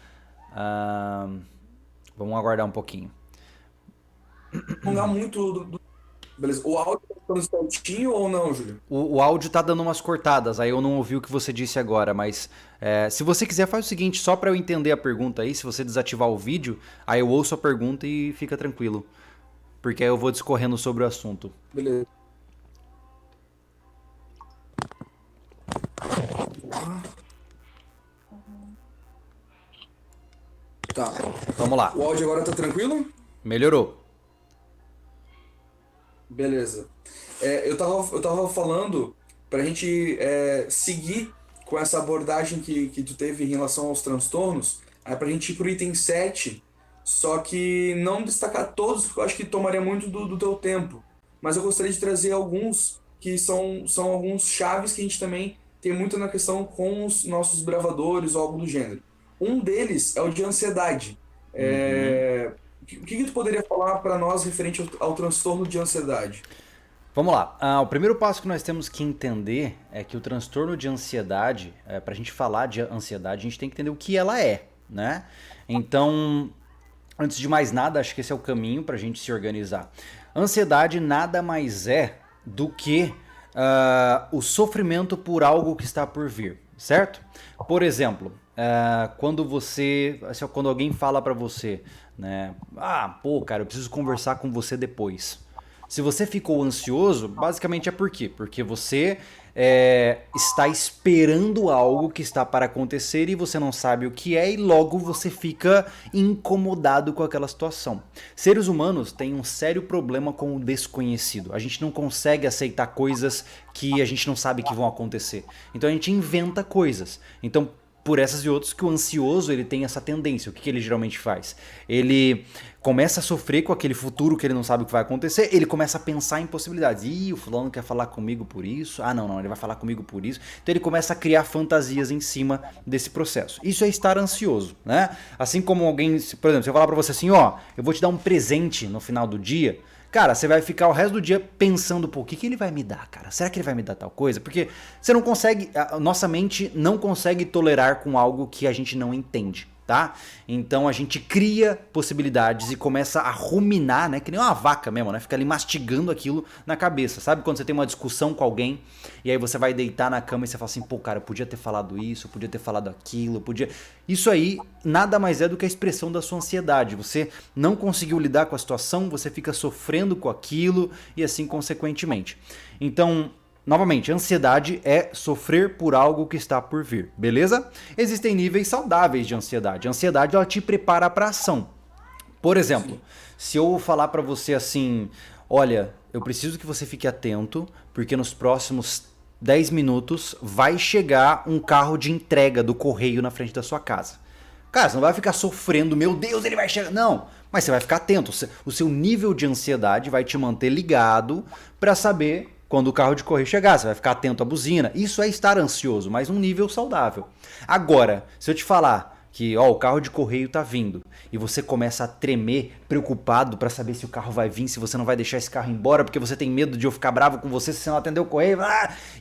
Vamos aguardar um pouquinho. Prolongar muito. Beleza. O áudio tá ficando certinho ou não, Júlio? O áudio tá dando umas cortadas. Aí eu não ouvi o que você disse agora. Mas se você quiser, faz o seguinte. Só para eu entender a pergunta aí. Se você desativar o vídeo, aí eu ouço a pergunta e fica tranquilo. Porque aí eu vou discorrendo sobre o assunto. Beleza. Tá. Vamos lá. O áudio agora tá tranquilo? Melhorou. Beleza. Eu tava falando pra gente seguir com essa abordagem que tu teve em relação aos transtornos, aí pra gente ir pro item 7, só que não destacar todos, porque eu acho que tomaria muito do teu tempo. Mas eu gostaria de trazer alguns que são alguns chaves que a gente também tem muito na questão com os nossos bravadores ou algo do gênero. Um deles é o de ansiedade. O que tu poderia falar para nós referente ao transtorno de ansiedade? Vamos lá. O primeiro passo que nós temos que entender é que o transtorno de ansiedade, para a gente falar de ansiedade, a gente tem que entender o que ela é, né? Então, antes de mais nada, acho que esse é o caminho para a gente se organizar. Ansiedade nada mais é do que o sofrimento por algo que está por vir, certo? Por exemplo, quando alguém fala pra você, né? Cara, eu preciso conversar com você depois. Se você ficou ansioso, basicamente é por quê? Porque você está esperando algo que está para acontecer e você não sabe o que é e logo você fica incomodado com aquela situação. Seres humanos têm um sério problema com o desconhecido. A gente não consegue aceitar coisas que a gente não sabe que vão acontecer. Então a gente inventa coisas. Então, por essas e outras, que o ansioso ele tem essa tendência. O que ele geralmente faz? Ele começa a sofrer com aquele futuro que ele não sabe o que vai acontecer, ele começa a pensar em possibilidades. O fulano quer falar comigo por isso? Não, ele vai falar comigo por isso. Então ele começa a criar fantasias em cima desse processo. Isso é estar ansioso, né? Assim como alguém, por exemplo, se eu falar pra você assim, eu vou te dar um presente no final do dia, cara, você vai ficar o resto do dia pensando, o que ele vai me dar, cara? Será que ele vai me dar tal coisa? Porque você não consegue, a nossa mente não consegue tolerar com algo que a gente não entende, tá? Então a gente cria possibilidades e começa a ruminar, né? Que nem uma vaca mesmo, né? Fica ali mastigando aquilo na cabeça. Sabe quando você tem uma discussão com alguém e aí você vai deitar na cama e você fala assim, pô, cara, eu podia ter falado isso, eu podia ter falado aquilo, eu podia... Isso aí nada mais é do que a expressão da sua ansiedade. Você não conseguiu lidar com a situação, você fica sofrendo com aquilo e assim consequentemente. Então... Novamente, ansiedade é sofrer por algo que está por vir, beleza? Existem níveis saudáveis de ansiedade. A ansiedade, ela te prepara para ação. Por exemplo, Sim. se eu falar para você assim, olha, eu preciso que você fique atento, porque nos próximos 10 minutos vai chegar um carro de entrega do correio na frente da sua casa. Cara, você não vai ficar sofrendo, meu Deus, ele vai chegar. Não, mas você vai ficar atento. O seu nível de ansiedade vai te manter ligado para saber quando o carro de correio chegar. Você vai ficar atento à buzina. Isso é estar ansioso, mas num nível saudável. Agora, se eu te falar que ó, o carro de correio tá vindo e você começa a tremer, preocupado para saber se o carro vai vir, se você não vai deixar esse carro embora porque você tem medo de eu ficar bravo com você se você não atender o correio,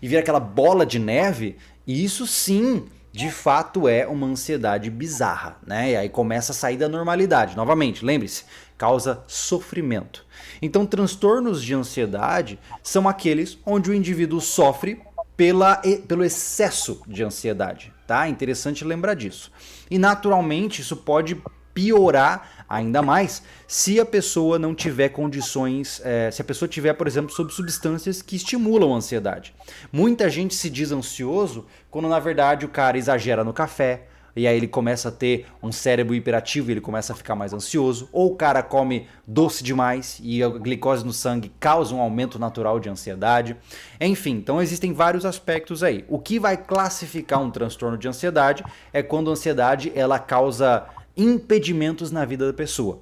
e vira aquela bola de neve, isso sim, de fato é uma ansiedade bizarra, né? E aí começa a sair da normalidade. Novamente, lembre-se, causa sofrimento. Então, transtornos de ansiedade são aqueles onde o indivíduo sofre pelo excesso de ansiedade, tá? É interessante lembrar disso. E naturalmente isso pode piorar ainda mais se a pessoa não tiver condições, se a pessoa tiver, por exemplo, sob substâncias que estimulam a ansiedade. Muita gente se diz ansioso quando na verdade o cara exagera no café, e aí ele começa a ter um cérebro hiperativo e ele começa a ficar mais ansioso. Ou o cara come doce demais e a glicose no sangue causa um aumento natural de ansiedade. Enfim, então existem vários aspectos aí. O que vai classificar um transtorno de ansiedade é quando a ansiedade ela causa impedimentos na vida da pessoa.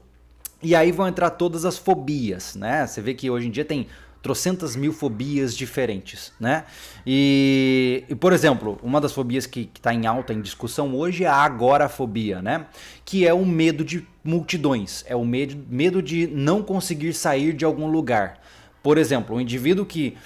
E aí vão entrar todas as fobias, né? Você vê que hoje em dia tem trocentas mil fobias diferentes, né? Por exemplo, uma das fobias que está em alta em discussão hoje é a agorafobia, né? Que é o medo de multidões, é o medo de não conseguir sair de algum lugar. Por exemplo, um indivíduo que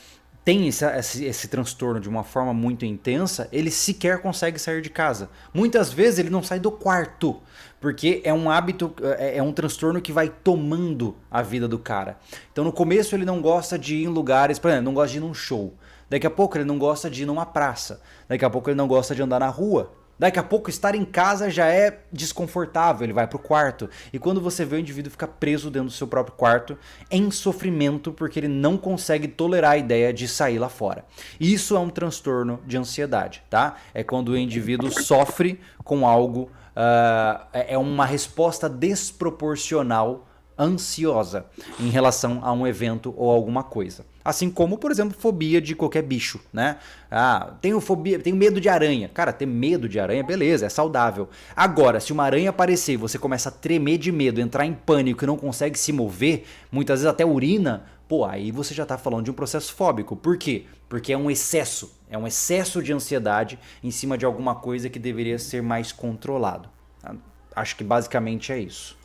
tem esse transtorno de uma forma muito intensa, ele sequer consegue sair de casa. Muitas vezes ele não sai do quarto, porque é um hábito, é um transtorno que vai tomando a vida do cara. Então no começo ele não gosta de ir em lugares, por exemplo, não gosta de ir num show. Daqui a pouco ele não gosta de ir numa praça. Daqui a pouco ele não gosta de andar na rua. Daqui a pouco estar em casa já é desconfortável, ele vai pro quarto. E quando você vê o indivíduo ficar preso dentro do seu próprio quarto, em sofrimento, porque ele não consegue tolerar a ideia de sair lá fora. Isso é um transtorno de ansiedade, tá? É quando o indivíduo sofre com algo, é uma resposta desproporcional ansiosa em relação a um evento ou alguma coisa. Assim como, por exemplo, fobia de qualquer bicho, né? Tenho medo de aranha. Cara, ter medo de aranha, beleza, é saudável. Agora, se uma aranha aparecer e você começa a tremer de medo, entrar em pânico e não consegue se mover, muitas vezes até urina, pô, aí você já tá falando de um processo fóbico. Por quê? Porque é um excesso de ansiedade em cima de alguma coisa que deveria ser mais controlado. Acho que basicamente é isso.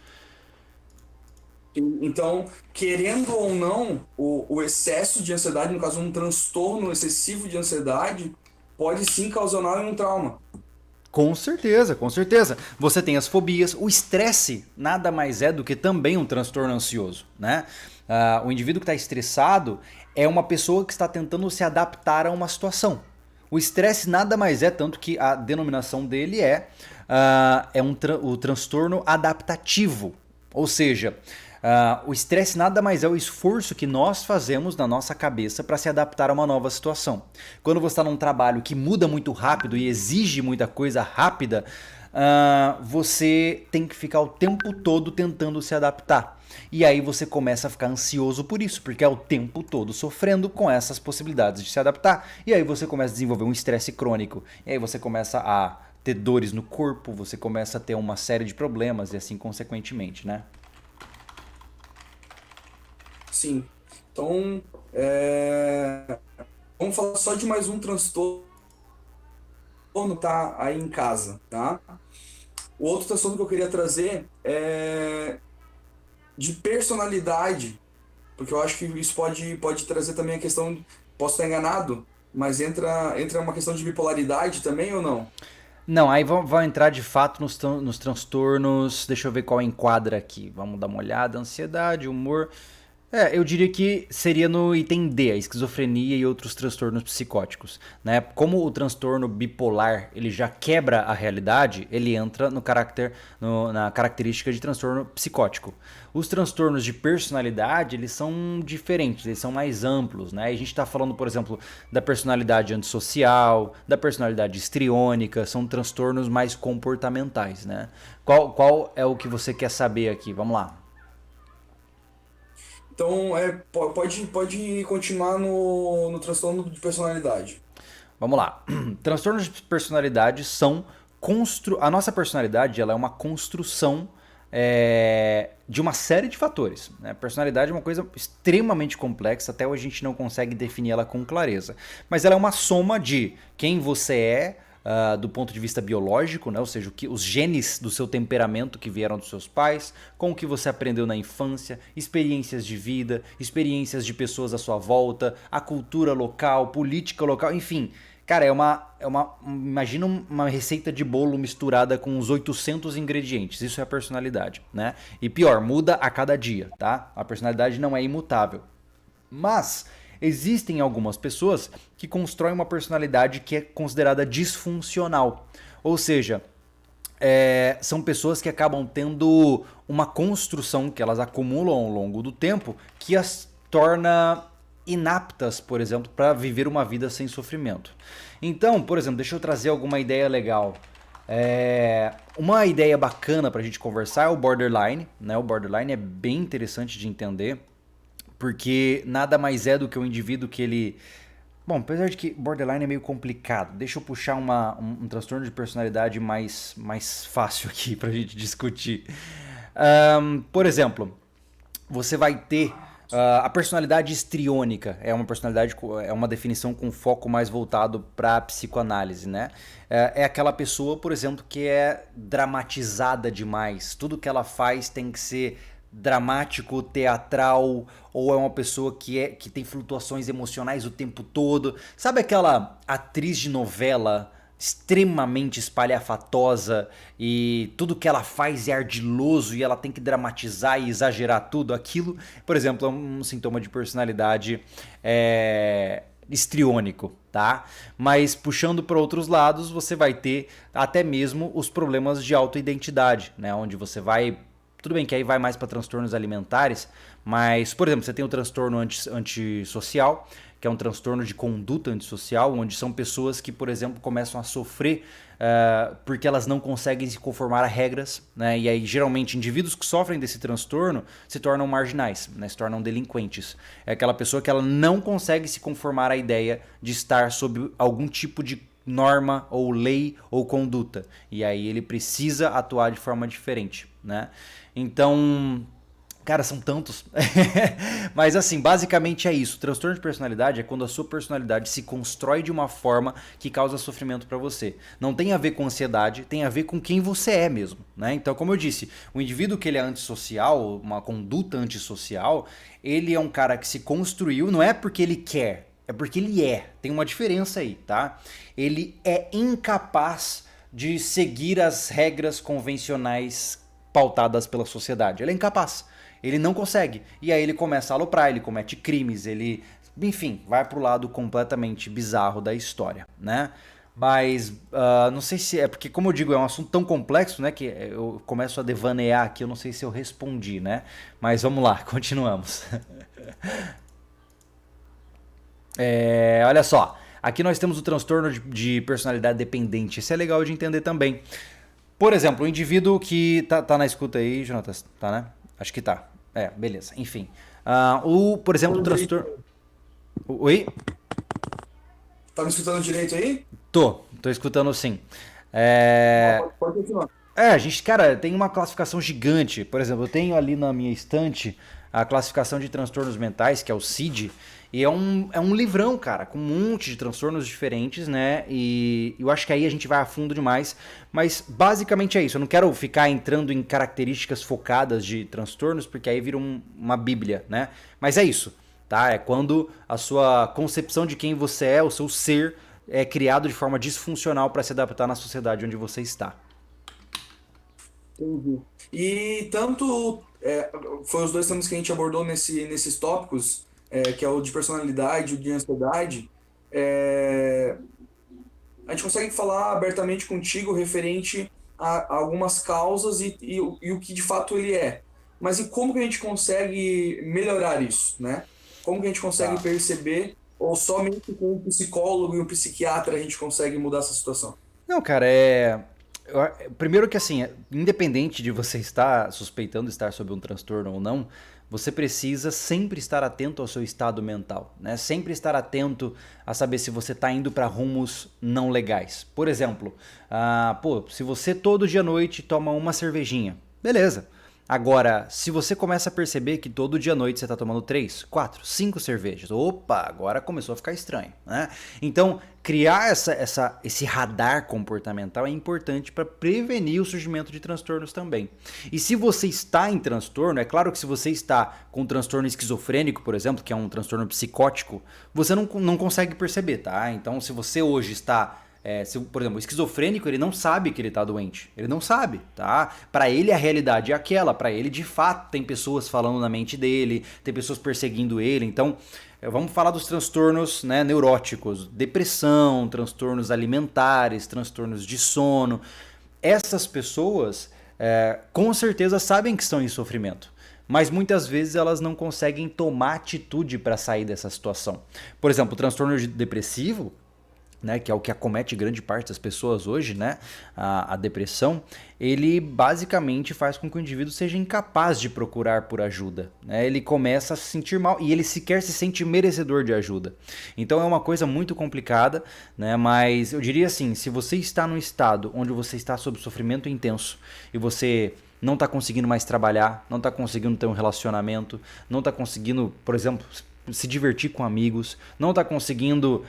Então, querendo ou não, o excesso de ansiedade, no caso um transtorno excessivo de ansiedade, pode sim causar um trauma. Com certeza, com certeza. Você tem as fobias. O estresse nada mais é do que também um transtorno ansioso, né? O indivíduo que está estressado é uma pessoa que está tentando se adaptar a uma situação. O estresse nada mais é, tanto que a denominação dele o transtorno adaptativo. Ou seja, o estresse nada mais é o esforço que nós fazemos na nossa cabeça para se adaptar a uma nova situação. Quando você está num trabalho que muda muito rápido e exige muita coisa rápida, você tem que ficar o tempo todo tentando se adaptar. E aí você começa a ficar ansioso por isso, porque é o tempo todo sofrendo com essas possibilidades de se adaptar. E aí você começa a desenvolver um estresse crônico. E aí você começa a ter dores no corpo, você começa a ter uma série de problemas e assim consequentemente, né? Sim. Então, vamos falar só de mais um transtorno tá aí em casa, tá? O outro transtorno que eu queria trazer é de personalidade, porque eu acho que isso pode trazer também a questão, posso estar enganado, mas entra uma questão de bipolaridade também ou não? Não, aí vão entrar de fato nos transtornos. Deixa eu ver qual enquadra aqui. Vamos dar uma olhada. Ansiedade, humor. Eu diria que seria no item D, a esquizofrenia e outros transtornos psicóticos, né? Como o transtorno bipolar ele já quebra a realidade, ele entra na característica de transtorno psicótico. Os transtornos de personalidade eles são diferentes, eles são mais amplos, né? A gente está falando, por exemplo, da personalidade antissocial, da personalidade histriônica, são transtornos mais comportamentais, né? Qual é o que você quer saber aqui? Vamos lá. Então, pode continuar no transtorno de personalidade. Vamos lá. Transtornos de personalidade são a nossa personalidade ela é uma construção de uma série de fatores. Né? A personalidade é uma coisa extremamente complexa, até hoje a gente não consegue definir ela com clareza. Mas ela é uma soma de quem você é, do ponto de vista biológico, né? Ou seja, os genes do seu temperamento que vieram dos seus pais, com o que você aprendeu na infância, experiências de vida, experiências de pessoas à sua volta, a cultura local, política local, enfim. Cara, imagina uma receita de bolo misturada com uns 800 ingredientes. Isso é a personalidade, né? E pior, muda a cada dia, tá? A personalidade não é imutável. Mas existem algumas pessoas que constroem uma personalidade que é considerada disfuncional. Ou seja, são pessoas que acabam tendo uma construção que elas acumulam ao longo do tempo que as torna inaptas, por exemplo, para viver uma vida sem sofrimento. Então, por exemplo, deixa eu trazer alguma ideia legal. Uma ideia bacana para a gente conversar é o borderline. Né? O borderline é bem interessante de entender, porque nada mais é do que um indivíduo que ele... Bom, apesar de que borderline é meio complicado, deixa eu puxar um transtorno de personalidade mais fácil aqui pra gente discutir. Por exemplo, você vai ter a personalidade histriônica, é uma definição com foco mais voltado para psicoanálise, né? É aquela pessoa, por exemplo, que é dramatizada demais. Tudo que ela faz tem que ser dramático, teatral, ou é uma pessoa que tem flutuações emocionais o tempo todo. Sabe aquela atriz de novela extremamente espalhafatosa e tudo que ela faz é ardiloso e ela tem que dramatizar e exagerar tudo? Aquilo, por exemplo, é um sintoma de personalidade histriônico, tá? Mas puxando para outros lados, você vai ter até mesmo os problemas de autoidentidade, né? Onde você vai... Tudo bem que aí vai mais para transtornos alimentares, mas, por exemplo, você tem o transtorno antissocial, que é um transtorno de conduta antissocial, onde são pessoas que, por exemplo, começam a sofrer porque elas não conseguem se conformar a regras, né? E aí, geralmente, indivíduos que sofrem desse transtorno se tornam marginais, né? Se tornam delinquentes. É aquela pessoa que ela não consegue se conformar à ideia de estar sob algum tipo de norma ou lei ou conduta. E aí ele precisa atuar de forma diferente, né? Então, cara, são tantos. Mas assim, basicamente é isso. O transtorno de personalidade é quando a sua personalidade se constrói de uma forma que causa sofrimento para você. Não tem a ver com ansiedade, tem a ver com quem você é mesmo, né? Então, como eu disse, o indivíduo que ele é antissocial, uma conduta antissocial, ele é um cara que se construiu, não é porque ele quer, é porque ele é. Tem uma diferença aí, tá? Ele é incapaz de seguir as regras convencionais pautadas pela sociedade. Ele é incapaz. Ele não consegue. E aí ele começa a aloprar, ele comete crimes, ele... Enfim, vai pro lado completamente bizarro da história, né? Mas não sei se... É porque, como eu digo, é um assunto tão complexo, né? Que eu começo a devanear aqui, eu não sei se eu respondi, né? Mas vamos lá, continuamos. Olha só. Aqui nós temos o transtorno de personalidade dependente. Isso é legal de entender também. Por exemplo, o indivíduo que tá na escuta aí, Jonatas, tá, né? Acho que tá. Beleza. Enfim. Por exemplo, o transtorno... Oi? Tá me escutando direito aí? Tô escutando sim. Pode continuar. A gente, cara, tem uma classificação gigante. Por exemplo, eu tenho ali na minha estante a classificação de transtornos mentais, que é o CID, e é um livrão, cara, com um monte de transtornos diferentes, né? E eu acho que aí a gente vai a fundo demais, mas basicamente é isso. Eu não quero ficar entrando em características focadas de transtornos, porque aí vira uma bíblia, né? Mas é isso, tá? É quando a sua concepção de quem você é, o seu ser, é criado de forma disfuncional para se adaptar na sociedade onde você está. Entendi. E tanto foi os dois temas que a gente abordou nesses tópicos, que é o de personalidade e o de ansiedade. é, a gente consegue falar abertamente contigo referente a algumas causas e o que de fato ele é. Mas e como que a gente consegue melhorar isso, né? Como que a gente consegue Tá. perceber, ou somente com um psicólogo e um psiquiatra a gente consegue mudar essa situação? Não, cara, primeiro que assim, independente de você estar suspeitando estar sob um transtorno ou não, você precisa sempre estar atento ao seu estado mental, né? Sempre estar atento a saber se você está indo para rumos não legais. Por exemplo, se você todo dia à noite toma uma cervejinha, beleza. Agora, se você começa a perceber que todo dia à noite você está tomando 3, 4, 5 cervejas, opa, agora começou a ficar estranho, né? Então, criar esse radar comportamental é importante para prevenir o surgimento de transtornos também. E se você está em transtorno, é claro que se você está com um transtorno esquizofrênico, por exemplo, que é um transtorno psicótico, você não consegue perceber, tá? Então, se você hoje está por exemplo, o esquizofrênico, ele não sabe que ele tá doente. Ele não sabe, tá? Pra ele a realidade é aquela. Pra ele, de fato, tem pessoas falando na mente dele, tem pessoas perseguindo ele. Então, vamos falar dos transtornos, né, neuróticos. Depressão, transtornos alimentares, transtornos de sono. Essas pessoas, com certeza, sabem que estão em sofrimento. Mas muitas vezes elas não conseguem tomar atitude para sair dessa situação. Por exemplo, o transtorno depressivo, né, que é o que acomete grande parte das pessoas hoje, né, a depressão, ele basicamente faz com que o indivíduo seja incapaz de procurar por ajuda, né? Ele começa a se sentir mal e ele sequer se sente merecedor de ajuda. Então é uma coisa muito complicada, né, mas eu diria assim, se você está num estado onde você está sob sofrimento intenso e você não está conseguindo mais trabalhar, não está conseguindo ter um relacionamento, não está conseguindo, por exemplo, se divertir com amigos, não está conseguindo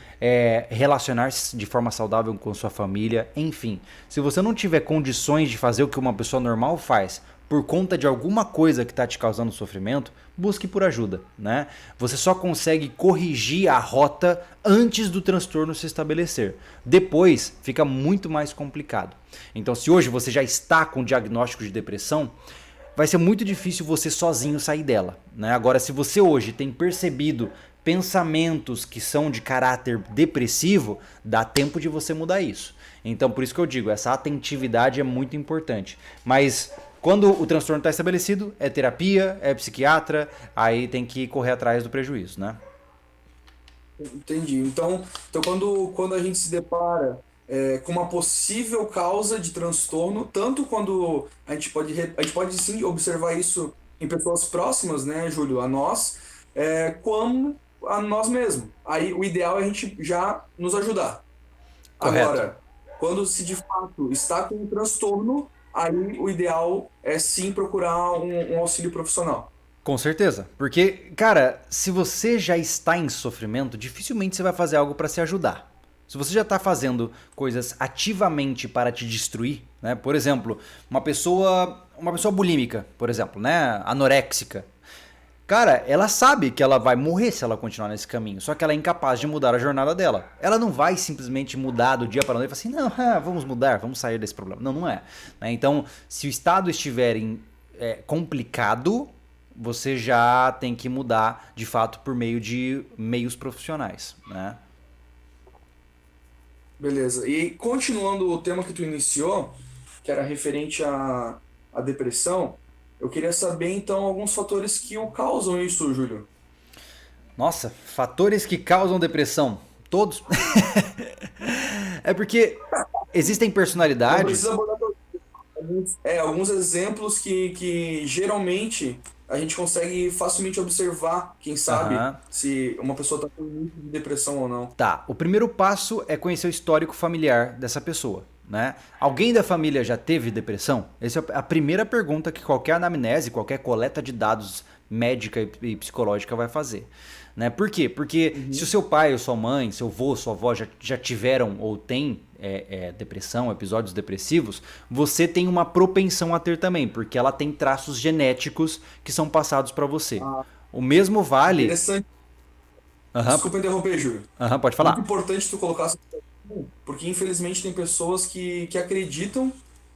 relacionar-se de forma saudável com sua família, enfim. Se você não tiver condições de fazer o que uma pessoa normal faz por conta de alguma coisa que está te causando sofrimento, busque por ajuda, né? Você só consegue corrigir a rota antes do transtorno se estabelecer. Depois fica muito mais complicado. Então, se hoje você já está com diagnóstico de depressão, vai ser muito difícil você sozinho sair dela, né? Agora, se você hoje tem percebido pensamentos que são de caráter depressivo, dá tempo de você mudar isso. Então, por isso que eu digo, essa atentividade é muito importante. Mas quando o transtorno está estabelecido, é terapia, é psiquiatra, aí tem que correr atrás do prejuízo, né? Entendi. Então quando a gente se depara com uma possível causa de transtorno, tanto quando a gente pode sim observar isso em pessoas próximas, né, Júlio, a nós, como a nós mesmos. Aí o ideal é a gente já nos ajudar. Correto. Agora, quando se de fato está com um transtorno, aí o ideal é sim procurar um auxílio profissional. Com certeza. Porque, cara, se você já está em sofrimento, dificilmente você vai fazer algo para se ajudar. Se você já está fazendo coisas ativamente para te destruir, né? Por exemplo, uma pessoa bulímica, por exemplo, né? Anoréxica. Cara, ela sabe que ela vai morrer se ela continuar nesse caminho, só que ela é incapaz de mudar a jornada dela. Ela não vai simplesmente mudar do dia para a noite e falar assim, não, vamos mudar, vamos sair desse problema. Não, não é. Né? Então, se o estado estiver complicado, você já tem que mudar, de fato, por meio de meios profissionais, né? Beleza. E continuando o tema que tu iniciou, que era referente à depressão, eu queria saber então alguns fatores que o causam isso, Júlio. Nossa, fatores que causam depressão. Todos. É porque existem Não precisa personalidades. abordar todos. Alguns exemplos que geralmente a gente consegue facilmente observar, quem sabe, Aham. se uma pessoa está com início de depressão ou não. Tá, o primeiro passo é conhecer o histórico familiar dessa pessoa, né? Alguém da família já teve depressão? Essa é a primeira pergunta que qualquer anamnese, qualquer coleta de dados médica e psicológica vai fazer. Né? Por quê? Porque se o seu pai ou sua mãe, seu avô, sua avó já tiveram ou têm depressão, episódios depressivos, você tem uma propensão a ter também, porque ela tem traços genéticos que são passados para você. Ah, O mesmo vale. interessante. Aham, Desculpa interromper, Júlio. aham, pode Muito falar. importante tu colocar essa questão, porque infelizmente tem pessoas que acreditam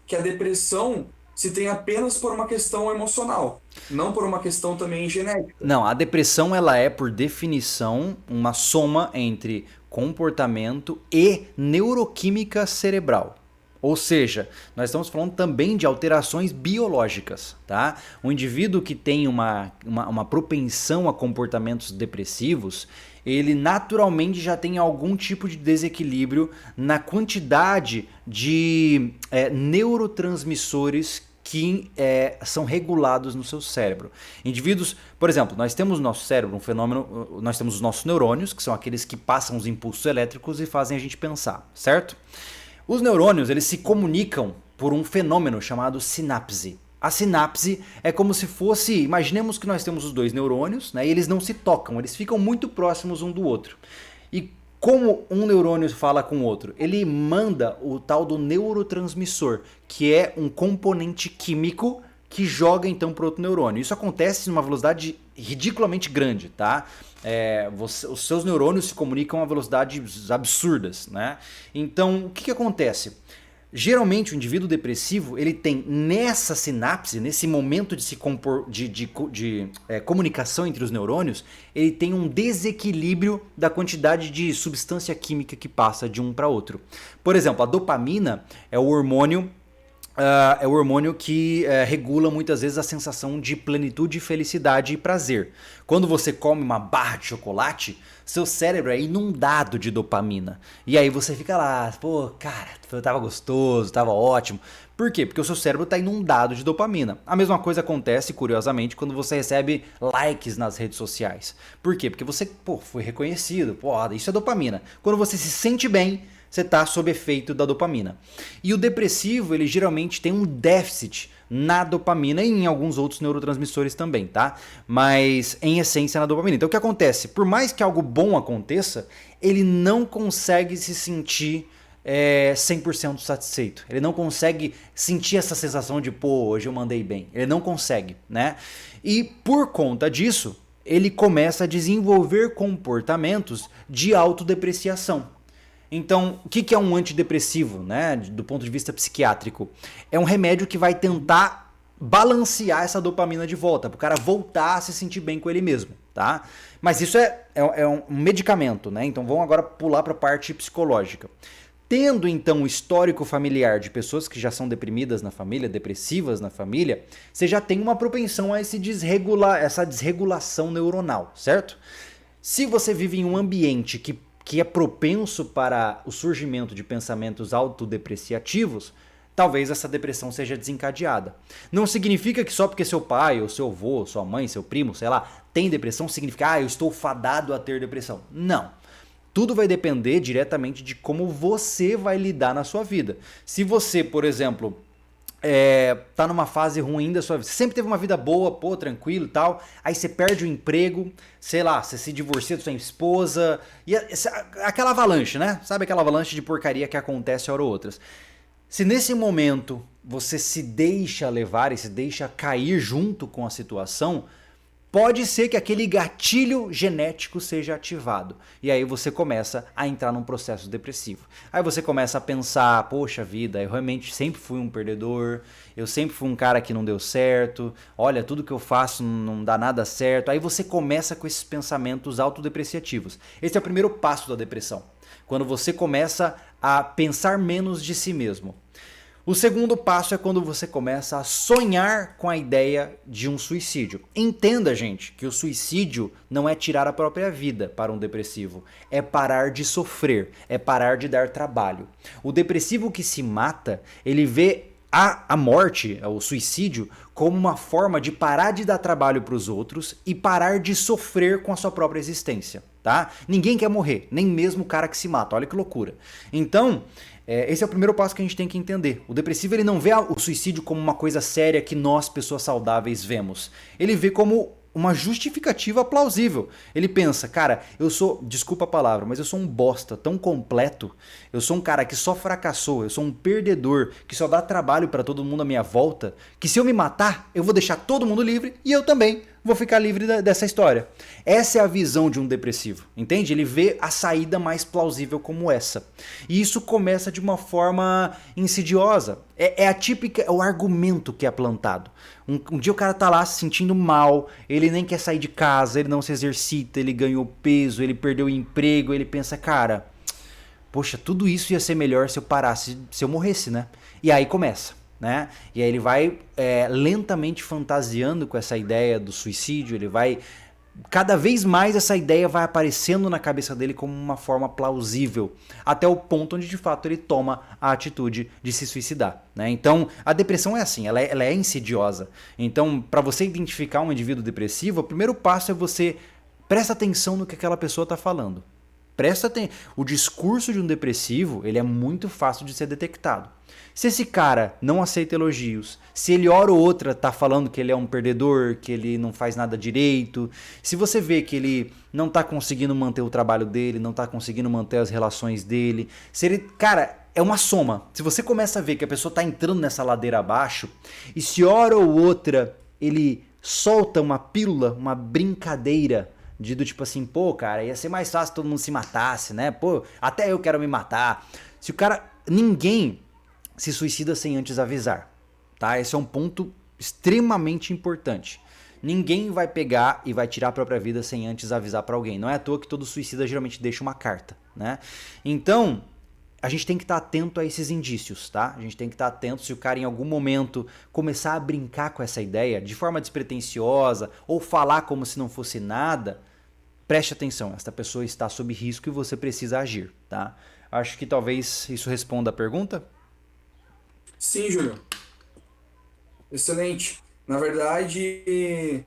que a depressão se tem apenas por uma questão emocional, não por uma questão também genética. Não, a depressão ela é, por definição, uma soma entre comportamento e neuroquímica cerebral. Ou seja, nós estamos falando também de alterações biológicas, tá? Um indivíduo que tem uma propensão a comportamentos depressivos, ele naturalmente já tem algum tipo de desequilíbrio na quantidade de neurotransmissores que são regulados no seu cérebro. Indivíduos, por exemplo, nós temos no nosso cérebro um fenômeno, nós temos os nossos neurônios, que são aqueles que passam os impulsos elétricos e fazem a gente pensar, certo? Os neurônios, eles se comunicam por um fenômeno chamado sinapse. A sinapse é como se fosse, imaginemos que nós temos os dois neurônios, né, e eles não se tocam, eles ficam muito próximos um do outro. E como um neurônio fala com o outro? Ele manda o tal do neurotransmissor, que é um componente químico que joga então para outro neurônio. Isso acontece numa velocidade ridiculamente grande, tá? Os seus neurônios se comunicam a velocidades absurdas, né? Então, o que acontece? Geralmente o indivíduo depressivo ele tem nessa sinapse, nesse momento de, comunicação entre os neurônios, ele tem um desequilíbrio da quantidade de substância química que passa de um para outro. Por exemplo, a dopamina é o hormônio que regula muitas vezes a sensação de plenitude, felicidade e prazer. Quando você come uma barra de chocolate, seu cérebro é inundado de dopamina. E aí você fica lá, pô, cara, tava gostoso, tava ótimo. Por quê? Porque o seu cérebro está inundado de dopamina. A mesma coisa acontece, curiosamente, quando você recebe likes nas redes sociais. Por quê? Porque você, foi reconhecido. Isso é dopamina. Quando você se sente bem, você está sob efeito da dopamina. E o depressivo, ele geralmente tem um déficit na dopamina e em alguns outros neurotransmissores também, tá? Mas em essência na dopamina. Então o que acontece? Por mais que algo bom aconteça, ele não consegue se sentir 100% satisfeito. Ele não consegue sentir essa sensação de, hoje eu mandei bem. Ele não consegue, né? E por conta disso, ele começa a desenvolver comportamentos de autodepreciação. Então, o que é um antidepressivo, né, do ponto de vista psiquiátrico? É um remédio que vai tentar balancear essa dopamina de volta, para o cara voltar a se sentir bem com ele mesmo, tá? Mas isso é um medicamento, né? Então vamos agora pular para a parte psicológica. Tendo então o histórico familiar de pessoas que já são deprimidas na família, depressivas na família, você já tem uma propensão a essa desregulação neuronal, certo? Se você vive em um ambiente que é propenso para o surgimento de pensamentos autodepreciativos, talvez essa depressão seja desencadeada. Não significa que só porque seu pai, ou seu avô, sua mãe, seu primo, sei lá, tem depressão, significa eu estou fadado a ter depressão. Não. Tudo vai depender diretamente de como você vai lidar na sua vida. Se você, por exemplo, tá numa fase ruim da sua vida, você sempre teve uma vida boa, tranquilo e tal, aí você perde o emprego, sei lá, você se divorcia da sua esposa, e aquela avalanche, né? Sabe aquela avalanche de porcaria que acontece hora ou outra. Se nesse momento você se deixa levar e se deixa cair junto com a situação, pode ser que aquele gatilho genético seja ativado. E aí você começa a entrar num processo depressivo. Aí você começa a pensar, poxa vida, eu realmente sempre fui um perdedor, eu sempre fui um cara que não deu certo, olha, tudo que eu faço não dá nada certo. Aí você começa com esses pensamentos autodepreciativos. Esse é o primeiro passo da depressão. Quando você começa a pensar menos de si mesmo. O segundo passo é quando você começa a sonhar com a ideia de um suicídio. Entenda, gente, que o suicídio não é tirar a própria vida para um depressivo. É parar de sofrer, é parar de dar trabalho. O depressivo que se mata, ele vê a morte, o suicídio, como uma forma de parar de dar trabalho para os outros e parar de sofrer com a sua própria existência, tá? Ninguém quer morrer, nem mesmo o cara que se mata. Olha que loucura. Então, esse é o primeiro passo que a gente tem que entender. O depressivo ele não vê o suicídio como uma coisa séria que nós, pessoas saudáveis, vemos. Ele vê como uma justificativa plausível. Ele pensa, cara, eu sou, desculpa a palavra, mas eu sou um bosta tão completo, eu sou um cara que só fracassou, eu sou um perdedor, que só dá trabalho para todo mundo à minha volta, que se eu me matar, eu vou deixar todo mundo livre e eu também vou ficar livre dessa história. Essa é a visão de um depressivo, entende? Ele vê a saída mais plausível como essa. E isso começa de uma forma insidiosa. É a típica, é o argumento que é plantado. Um dia o cara tá lá se sentindo mal, ele nem quer sair de casa, ele não se exercita, ele ganhou peso, ele perdeu o emprego, ele pensa, cara, poxa, tudo isso ia ser melhor se eu parasse, se eu morresse, né? E aí começa, né? E aí ele vai lentamente fantasiando com essa ideia do suicídio, ele vai... Cada vez mais essa ideia vai aparecendo na cabeça dele como uma forma plausível, até o ponto onde de fato ele toma a atitude de se suicidar, né? Então a depressão é assim, ela é insidiosa. Então para você identificar um indivíduo depressivo, o primeiro passo é você presta atenção no que aquela pessoa está falando. Presta atenção. O discurso de um depressivo, ele é muito fácil de ser detectado. Se esse cara não aceita elogios, se ele hora ou outra tá falando que ele é um perdedor, que ele não faz nada direito, se você vê que ele não tá conseguindo manter o trabalho dele, não tá conseguindo manter as relações dele, se ele, cara, é uma soma. Se você começa a ver que a pessoa tá entrando nessa ladeira abaixo, e se hora ou outra ele solta uma pílula, uma brincadeira, do tipo assim, pô, cara, ia ser mais fácil se todo mundo se matasse, né? Pô, até eu quero me matar. Se o cara... Ninguém se suicida sem antes avisar, tá? Esse é um ponto extremamente importante. Ninguém vai pegar e vai tirar a própria vida sem antes avisar pra alguém. Não é à toa que todo suicida geralmente deixa uma carta, né? Então... a gente tem que estar atento a esses indícios, tá? A gente tem que estar atento se o cara em algum momento começar a brincar com essa ideia de forma despretensiosa ou falar como se não fosse nada, preste atenção, esta pessoa está sob risco e você precisa agir, tá? Acho que talvez isso responda a pergunta. Sim, Júlio. Excelente. Na verdade,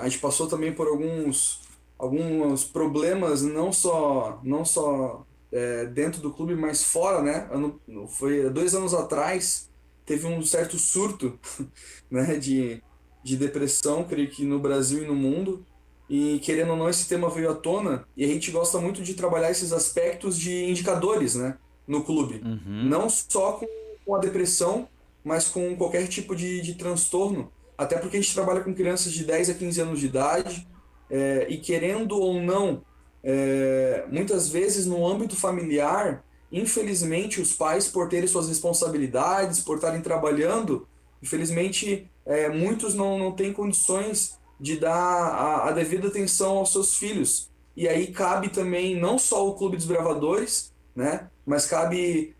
a gente passou também por alguns problemas, não só dentro do clube, mas fora, né? Foi 2 anos atrás, teve um certo surto, né, de depressão, creio que no Brasil e no mundo. E querendo ou não, esse tema veio à tona e a gente gosta muito de trabalhar esses aspectos de indicadores, né, no clube. Não só com a depressão, mas com qualquer tipo de transtorno. Até porque a gente trabalha com crianças de 10 a 15 anos de idade e querendo ou não, muitas vezes no âmbito familiar, infelizmente os pais, por terem suas responsabilidades, por estarem trabalhando, infelizmente muitos não têm condições de dar a devida atenção aos seus filhos. E aí cabe também não só o Clube dos Bravadores, né, mas cabe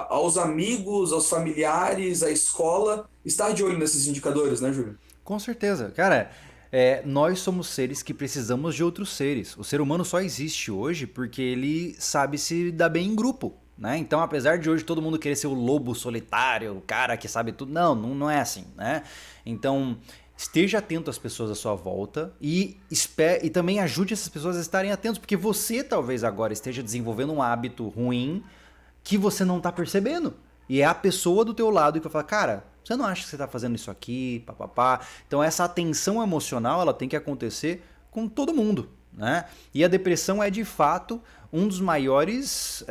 aos amigos, aos familiares, à escola, estar de olho nesses indicadores, né, Júlio? Com certeza, cara. Nós somos seres que precisamos de outros seres. O ser humano só existe hoje porque ele sabe se dar bem em grupo, né? Então, apesar de hoje todo mundo querer ser o lobo solitário, o cara que sabe tudo, não é assim, né? Então, esteja atento às pessoas à sua volta e também ajude essas pessoas a estarem atentos, porque você talvez agora esteja desenvolvendo um hábito ruim que você não está percebendo. E é a pessoa do teu lado que vai falar, cara, você não acha que você está fazendo isso aqui, papapá. Então essa atenção emocional, ela tem que acontecer com todo mundo, né? E a depressão é de fato um dos maiores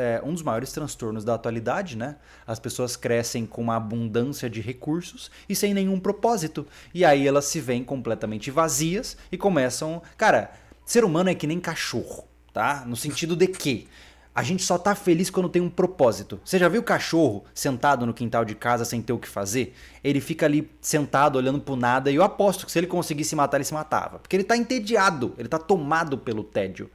transtornos da atualidade, né? As pessoas crescem com uma abundância de recursos e sem nenhum propósito. E aí elas se veem completamente vazias e começam... Cara, ser humano é que nem cachorro, tá? No sentido de que a gente só tá feliz quando tem um propósito. Você já viu o cachorro sentado no quintal de casa sem ter o que fazer? Ele fica ali sentado olhando pro nada e eu aposto que se ele conseguisse matar, ele se matava. Porque ele tá entediado, ele tá tomado pelo tédio.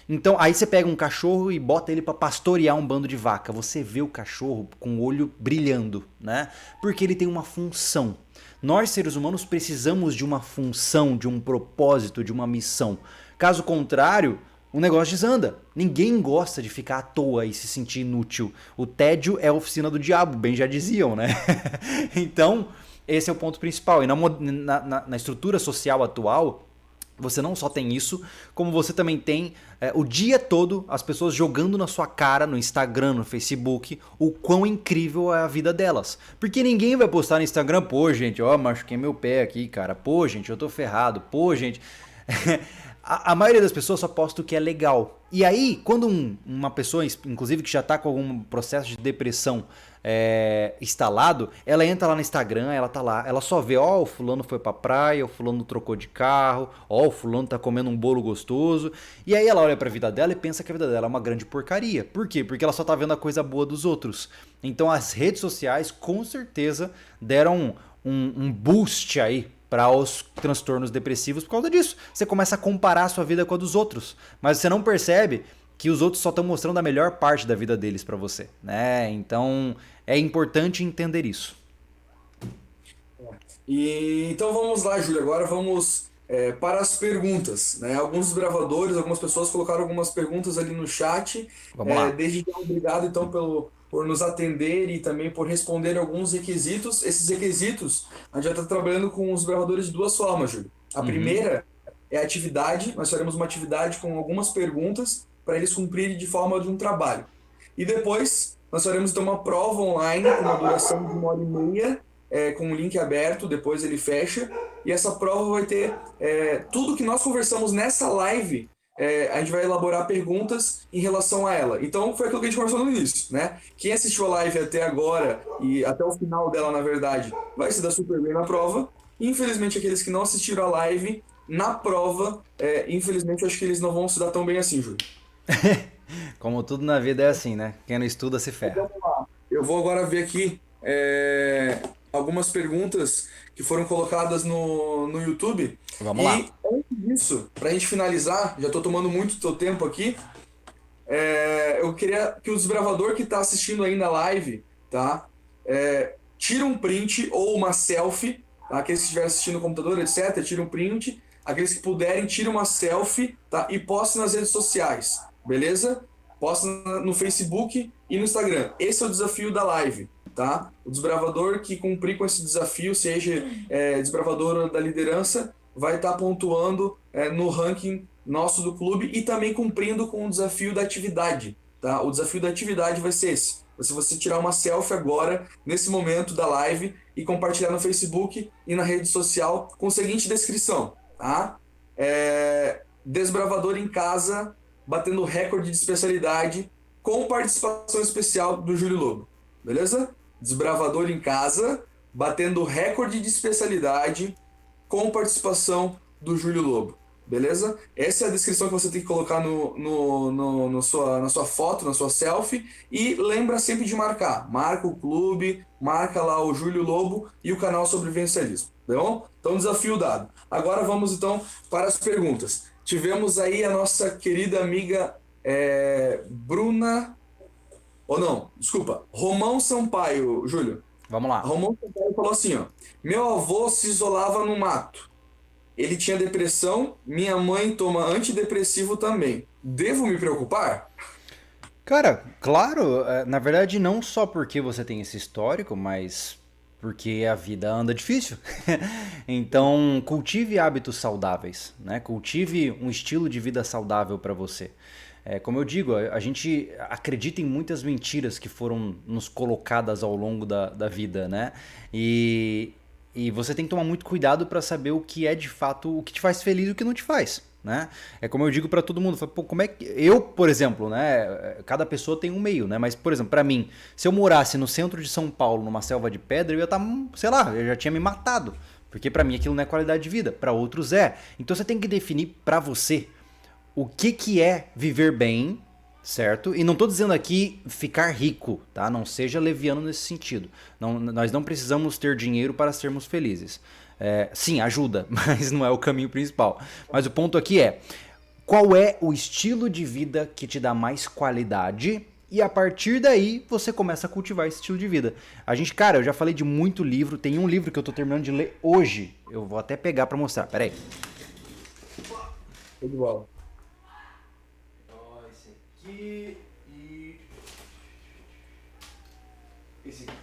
Então aí você pega um cachorro e bota ele pra pastorear um bando de vaca. Você vê o cachorro com o olho brilhando, né? Porque ele tem uma função. Nós, seres humanos, precisamos de uma função, de um propósito, de uma missão. Caso contrário, o negócio desanda. Ninguém gosta de ficar à toa e se sentir inútil. O tédio é a oficina do diabo, bem já diziam, né? Então, esse é o ponto principal. E na estrutura social atual, você não só tem isso, como você também tem o dia todo as pessoas jogando na sua cara, no Instagram, no Facebook, o quão incrível é a vida delas. Porque ninguém vai postar no Instagram, pô, gente, ó, machuquei meu pé aqui, cara. Pô, gente, eu tô ferrado. Pô, gente... A maioria das pessoas só posta o que é legal. E aí, quando uma pessoa, inclusive que já tá com algum processo de depressão instalado, ela entra lá no Instagram, ela tá lá, ela só vê, ó, o fulano foi pra praia, o fulano trocou de carro, ó, o fulano tá comendo um bolo gostoso. E aí ela olha pra vida dela e pensa que a vida dela é uma grande porcaria. Por quê? Porque ela só tá vendo a coisa boa dos outros. Então as redes sociais, com certeza, deram um boost aí para os transtornos depressivos por causa disso. Você começa a comparar a sua vida com a dos outros, mas você não percebe que os outros só estão mostrando a melhor parte da vida deles para você, né? Então é importante entender isso. E então vamos lá, Júlio. Agora vamos para as perguntas, né? Alguns desbravadores, algumas pessoas colocaram algumas perguntas ali no chat. Vamos lá. Desde já, obrigado então por nos atender e também por responder alguns requisitos. Esses requisitos a gente já está trabalhando com os desbravadores de duas formas, Júlio. A primeira é a atividade. Nós faremos uma atividade com algumas perguntas para eles cumprirem de forma de um trabalho. E depois nós faremos então uma prova online com uma duração de 1h30. Com um link aberto, depois ele fecha, e essa prova vai ter tudo que nós conversamos nessa live, a gente vai elaborar perguntas em relação a ela. Então foi aquilo que a gente conversou no início, né? Quem assistiu a live até agora, e até o final dela, na verdade, vai se dar super bem na prova. Infelizmente, aqueles que não assistiram a live, na prova, infelizmente, eu acho que eles não vão se dar tão bem assim, Júlio. Como tudo na vida é assim, né? Quem não estuda se ferra. Vamos lá. Eu vou agora ver aqui algumas perguntas que foram colocadas no YouTube. Vamos lá. E antes disso, para a gente finalizar, já estou tomando muito do teu tempo aqui, eu queria que o desbravador que está assistindo ainda a live, tá? Tira um print ou uma selfie, tá? Aqueles que estiverem assistindo no computador, etc., tira um print. Aqueles que puderem, tira uma selfie, tá? E poste nas redes sociais, beleza? Posta no Facebook e no Instagram. Esse é o desafio da live, tá? O desbravador que cumprir com esse desafio, seja desbravador da liderança, vai estar pontuando no ranking nosso do clube e também cumprindo com o desafio da atividade, tá? O desafio da atividade vai ser esse. Se você tirar uma selfie agora, nesse momento da live, e compartilhar no Facebook e na rede social com a seguinte descrição, tá? Desbravador em casa, batendo recorde de especialidade, com participação especial do Júlio Lobo, beleza? Desbravador em casa, batendo recorde de especialidade, com participação do Júlio Lobo, beleza? Essa é a descrição que você tem que colocar na sua foto, na sua selfie, e lembra sempre de marca o clube, marca lá o Júlio Lobo e o canal Sobrevivencialismo, tá bom? Então, desafio dado. Agora vamos então para as perguntas. Tivemos aí a nossa querida amiga Bruna... Ou não, desculpa, Romão Sampaio, Júlio. Vamos lá. Romão Sampaio falou assim, ó. Meu avô se isolava no mato. Ele tinha depressão, minha mãe toma antidepressivo também. Devo me preocupar? Cara, claro, na verdade não só porque você tem esse histórico, mas porque a vida anda difícil. Então, cultive hábitos saudáveis, né? Cultive um estilo de vida saudável para você. Como eu digo, a gente acredita em muitas mentiras que foram nos colocadas ao longo da vida, né? E você tem que tomar muito cuidado para saber o que é de fato, o que te faz feliz e o que não te faz, né? É como eu digo para todo mundo, pô, como é que eu, por exemplo, né? Cada pessoa tem um meio, né? Mas, por exemplo, para mim, se eu morasse no centro de São Paulo, numa selva de pedra, eu ia estar, sei lá, eu já tinha me matado, porque para mim aquilo não é qualidade de vida, para outros é. Então você tem que definir para você o que é viver bem, certo? E não estou dizendo aqui ficar rico, tá? Não seja leviano nesse sentido. Nós não precisamos ter dinheiro para sermos felizes. Sim, ajuda, mas não é o caminho principal. Mas o ponto aqui é, qual é o estilo de vida que te dá mais qualidade? E a partir daí, você começa a cultivar esse estilo de vida. Cara, eu já falei de muito livro. Tem um livro que eu estou terminando de ler hoje. Eu vou até pegar para mostrar. Pera aí. Show de bola. E esse aqui.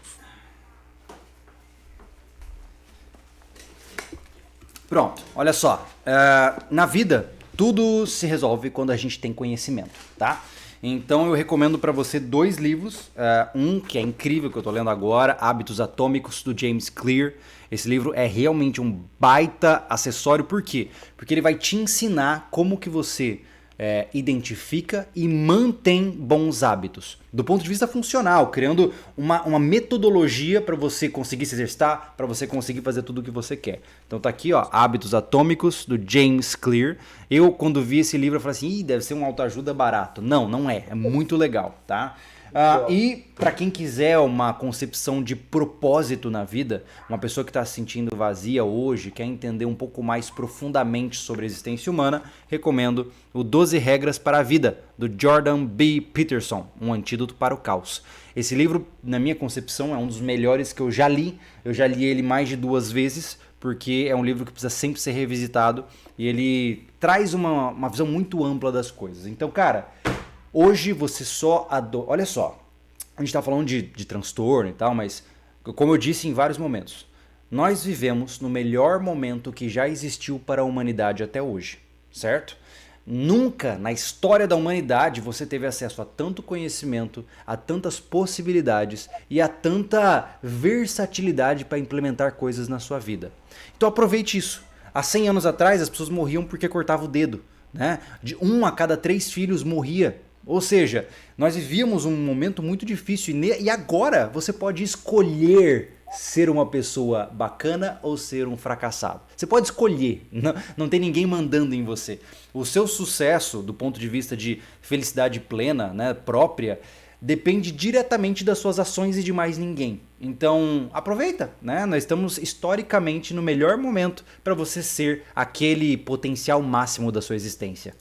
Pronto, olha só. Na vida, tudo se resolve quando a gente tem conhecimento, tá? Então eu recomendo para você dois livros, um que é incrível que eu tô lendo agora, Hábitos Atômicos do James Clear. Esse livro é realmente um baita acessório, por quê? Porque ele vai te ensinar como que você identifica e mantém bons hábitos. Do ponto de vista funcional, criando uma metodologia para você conseguir se exercitar, para você conseguir fazer tudo o que você quer. Então tá aqui, ó, Hábitos Atômicos, do James Clear. Eu, quando vi esse livro, eu falei assim, deve ser um autoajuda barato. Não, não é. É muito legal, tá? E para quem quiser uma concepção de propósito na vida, uma pessoa que está se sentindo vazia hoje, quer entender um pouco mais profundamente sobre a existência humana, recomendo o 12 Regras para a Vida, do Jordan B. Peterson, um antídoto para o caos. Esse livro, na minha concepção, é um dos melhores que eu já li. Eu já li ele mais de 2 vezes, porque é um livro que precisa sempre ser revisitado e ele traz uma visão muito ampla das coisas. Então, cara, hoje você só adora... Olha só, a gente está falando de transtorno e tal, mas como eu disse em vários momentos, nós vivemos no melhor momento que já existiu para a humanidade até hoje, certo? Nunca na história da humanidade você teve acesso a tanto conhecimento, a tantas possibilidades e a tanta versatilidade para implementar coisas na sua vida. Então aproveite isso. Há 100 anos atrás as pessoas morriam porque cortavam o dedo, né? De 1 a cada 3 filhos morria. Ou seja, nós vivíamos um momento muito difícil e agora você pode escolher ser uma pessoa bacana ou ser um fracassado. Você pode escolher, não tem ninguém mandando em você. O seu sucesso, do ponto de vista de felicidade plena, né, própria, depende diretamente das suas ações e de mais ninguém. Então aproveita, né? Nós estamos historicamente no melhor momento para você ser aquele potencial máximo da sua existência.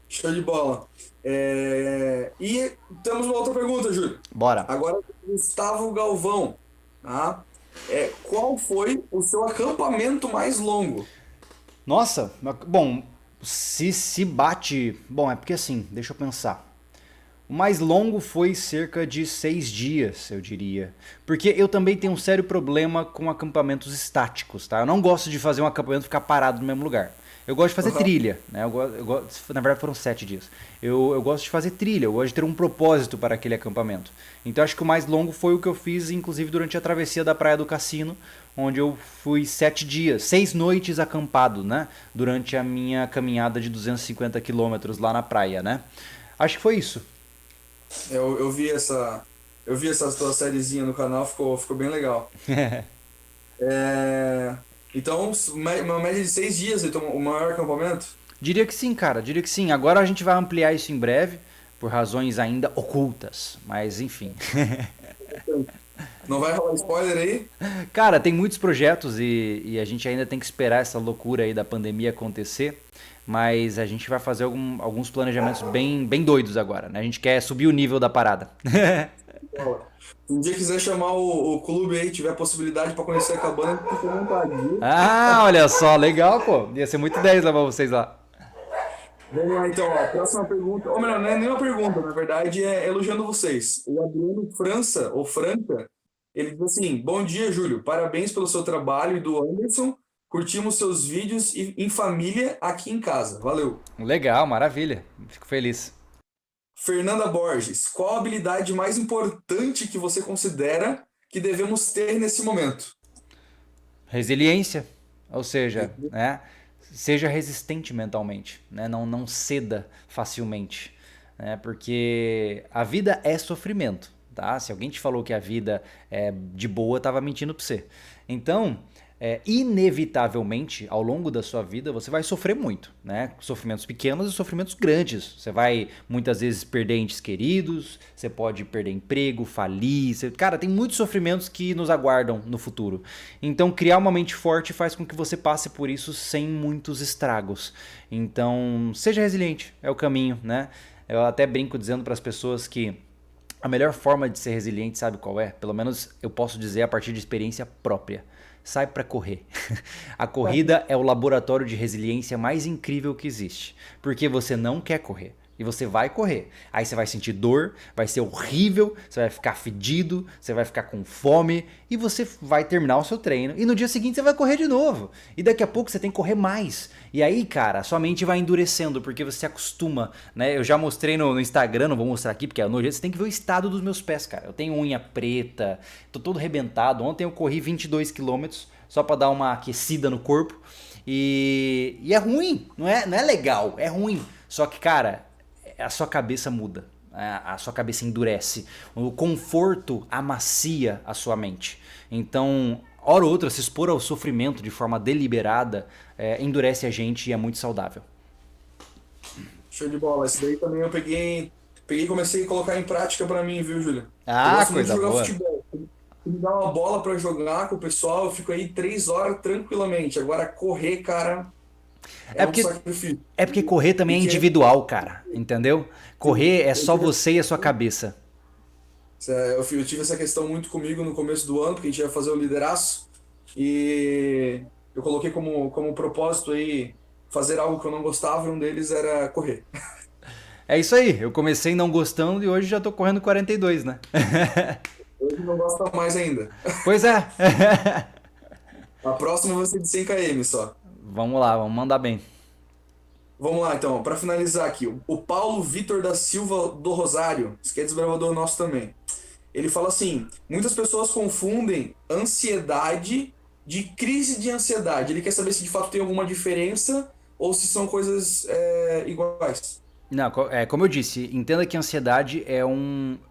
Show de bola. E temos uma outra pergunta, Júlio. Bora. Agora, Gustavo Galvão. Tá? Qual foi o seu acampamento mais longo? Nossa, bom, se bate... Bom, é porque assim, deixa eu pensar. O mais longo foi cerca de 6 dias, eu diria. Porque eu também tenho um sério problema com acampamentos estáticos, tá? Eu não gosto de fazer um acampamento e ficar parado no mesmo lugar. Eu gosto de fazer trilha, né? Na verdade foram 7 dias. Eu gosto de fazer trilha, eu gosto de ter um propósito para aquele acampamento. Então acho que o mais longo foi o que eu fiz, inclusive durante a travessia da Praia do Cassino, onde eu fui 7 dias, 6 noites acampado, né? Durante a minha caminhada de 250 quilômetros lá na praia, né? Acho que foi isso. Eu vi essa tua sériezinha no canal, ficou bem legal. Então, uma média de 6 dias, então, o maior acampamento? Diria que sim, cara, diria que sim. Agora a gente vai ampliar isso em breve, por razões ainda ocultas, mas enfim. Não vai rolar spoiler aí? Cara, tem muitos projetos e a gente ainda tem que esperar essa loucura aí da pandemia acontecer, mas a gente vai fazer alguns planejamentos bem doidos agora, né? A gente quer subir o nível da parada. Se um dia quiser chamar o clube aí, tiver possibilidade pra conhecer a cabana, fica à vontade, viu? Ah, olha só, legal, pô. Ia ser muito 10 levar vocês lá. Vamos lá, então, ó, próxima pergunta. Ou melhor, não é nenhuma pergunta, na verdade é elogiando vocês. O Adriano França, ou Franca, ele diz assim: Bom dia, Júlio. Parabéns pelo seu trabalho e do Anderson. Curtimos seus vídeos em família aqui em casa. Valeu. Legal, maravilha. Fico feliz. Fernanda Borges, qual a habilidade mais importante que você considera que devemos ter nesse momento? Resiliência, ou seja, né? Seja resistente mentalmente, né? Não ceda facilmente, né? Porque a vida é sofrimento, tá? Se alguém te falou que a vida é de boa, tava mentindo pra você. Então, inevitavelmente, ao longo da sua vida, você vai sofrer muito, né? Sofrimentos pequenos e sofrimentos grandes. Você vai, muitas vezes, perder entes queridos, você pode perder emprego, falir. Cara, tem muitos sofrimentos que nos aguardam no futuro. Então, criar uma mente forte faz com que você passe por isso sem muitos estragos. Então, seja resiliente, é o caminho, né? Eu até brinco dizendo para as pessoas que a melhor forma de ser resiliente, sabe qual é? Pelo menos eu posso dizer a partir de experiência própria. Sai para correr. A corrida é o laboratório de resiliência mais incrível que existe. Porque você não quer correr. E você vai correr. Aí você vai sentir dor, vai ser horrível, você vai ficar fedido, você vai ficar com fome e você vai terminar o seu treino. E no dia seguinte você vai correr de novo. E daqui a pouco você tem que correr mais. E aí, cara, sua mente vai endurecendo porque você se acostuma, né? Eu já mostrei no Instagram, não vou mostrar aqui porque é nojento. Você tem que ver o estado dos meus pés, cara. Eu tenho unha preta, tô todo arrebentado. Ontem eu corri 22 quilômetros só pra dar uma aquecida no corpo. E é ruim, não é legal, é ruim. Só que, cara, a sua cabeça muda, a sua cabeça endurece, o conforto amacia a sua mente. Então, hora ou outra, se expor ao sofrimento de forma deliberada endurece a gente e é muito saudável. Show de bola. Esse daí também eu peguei e comecei a colocar em prática pra mim, viu, Júlio? Eu Ah, gosto muito de coisa jogar boa. futebol. Se me dá uma bola pra jogar com o pessoal, eu fico aí 3 horas tranquilamente. Agora, correr, cara, é É um porque, sacrifício. é porque correr também é Porque individual, cara, entendeu? Correr é eu só tive, você e a sua cabeça. eu tive essa questão muito comigo no começo do ano, porque a gente ia fazer o lideraço. E eu coloquei como propósito aí fazer algo que eu não gostava, e um deles era correr. É isso aí, eu comecei não gostando e hoje já tô correndo 42, né? Hoje não gosta mais ainda. Pois é. A próxima vai ser de 100 km só. Vamos lá, vamos mandar bem. Vamos lá, então, para finalizar aqui. O Paulo Vitor da Silva do Rosário, esse que é desbravador nosso também. Ele fala assim: muitas pessoas confundem ansiedade de crise de ansiedade. Ele quer saber se de fato tem alguma diferença ou se são coisas iguais. Não, como eu disse, entenda que a ansiedade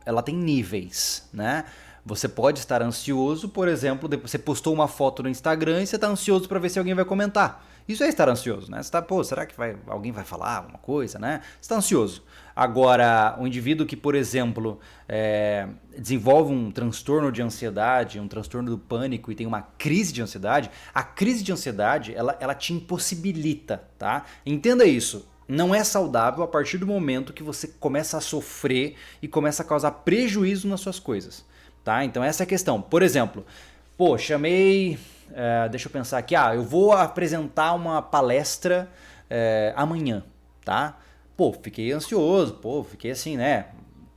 ela tem níveis, né? Você pode estar ansioso, por exemplo, você postou uma foto no Instagram e você está ansioso para ver se alguém vai comentar. Isso é estar ansioso, né? Você tá, pô, será que alguém vai falar alguma coisa, né? Você está ansioso. Agora, o indivíduo que, por exemplo, desenvolve um transtorno de ansiedade, um transtorno do pânico e tem uma crise de ansiedade, a crise de ansiedade, ela te impossibilita, tá? Entenda isso. Não é saudável a partir do momento que você começa a sofrer e começa a causar prejuízo nas suas coisas, tá? Então essa é a questão. Por exemplo, pô, chamei, deixa eu pensar aqui, eu vou apresentar uma palestra amanhã, tá? Pô, fiquei ansioso, pô, fiquei assim, né?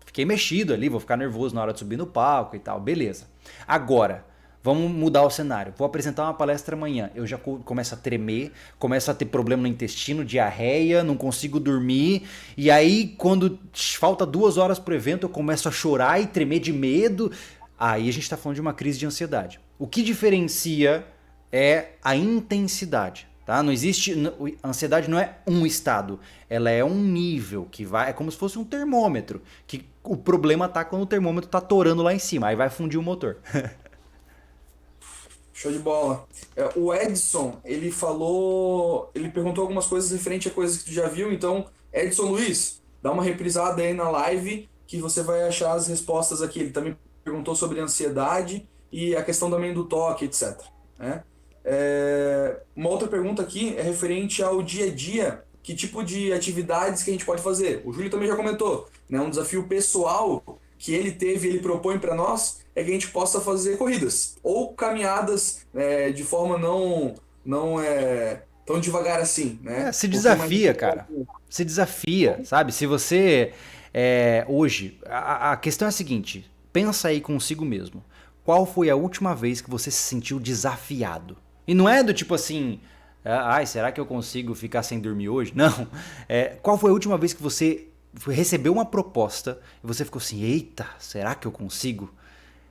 Fiquei mexido ali, vou ficar nervoso na hora de subir no palco e tal, beleza. Agora, vamos mudar o cenário. Vou apresentar uma palestra amanhã. Eu já começo a tremer, começo a ter problema no intestino, diarreia, não consigo dormir. E aí, quando falta 2 horas pro evento, eu começo a chorar e tremer de medo. Aí a gente está falando de uma crise de ansiedade. O que diferencia é a intensidade. Tá? Não existe. A ansiedade não é um estado, ela é um nível que vai. É como se fosse um termômetro. Que o problema tá quando o termômetro tá torando lá em cima. Aí vai fundir o motor. Show de bola. O Edson, ele perguntou algumas coisas referente a coisas que tu já viu, então, Edson Luiz, dá uma reprisada aí na live que você vai achar as respostas aqui. Ele também perguntou sobre ansiedade e a questão também do toque, etc. Né? Uma outra pergunta aqui é referente ao dia a dia, que tipo de atividades que a gente pode fazer. O Júlio também já comentou, né? Um desafio pessoal que ele teve, ele propõe para nós, é que a gente possa fazer corridas ou caminhadas de forma não tão devagar assim, né? Se Um pouquinho mais desafia, cara. Se desafia, sabe? Se você. Hoje, a questão é a seguinte: pensa aí consigo mesmo. Qual foi a última vez que você se sentiu desafiado? E não é do tipo assim. Ai, será que eu consigo ficar sem dormir hoje? Não. Qual foi a última vez que você recebeu uma proposta e você ficou assim: eita, será que eu consigo?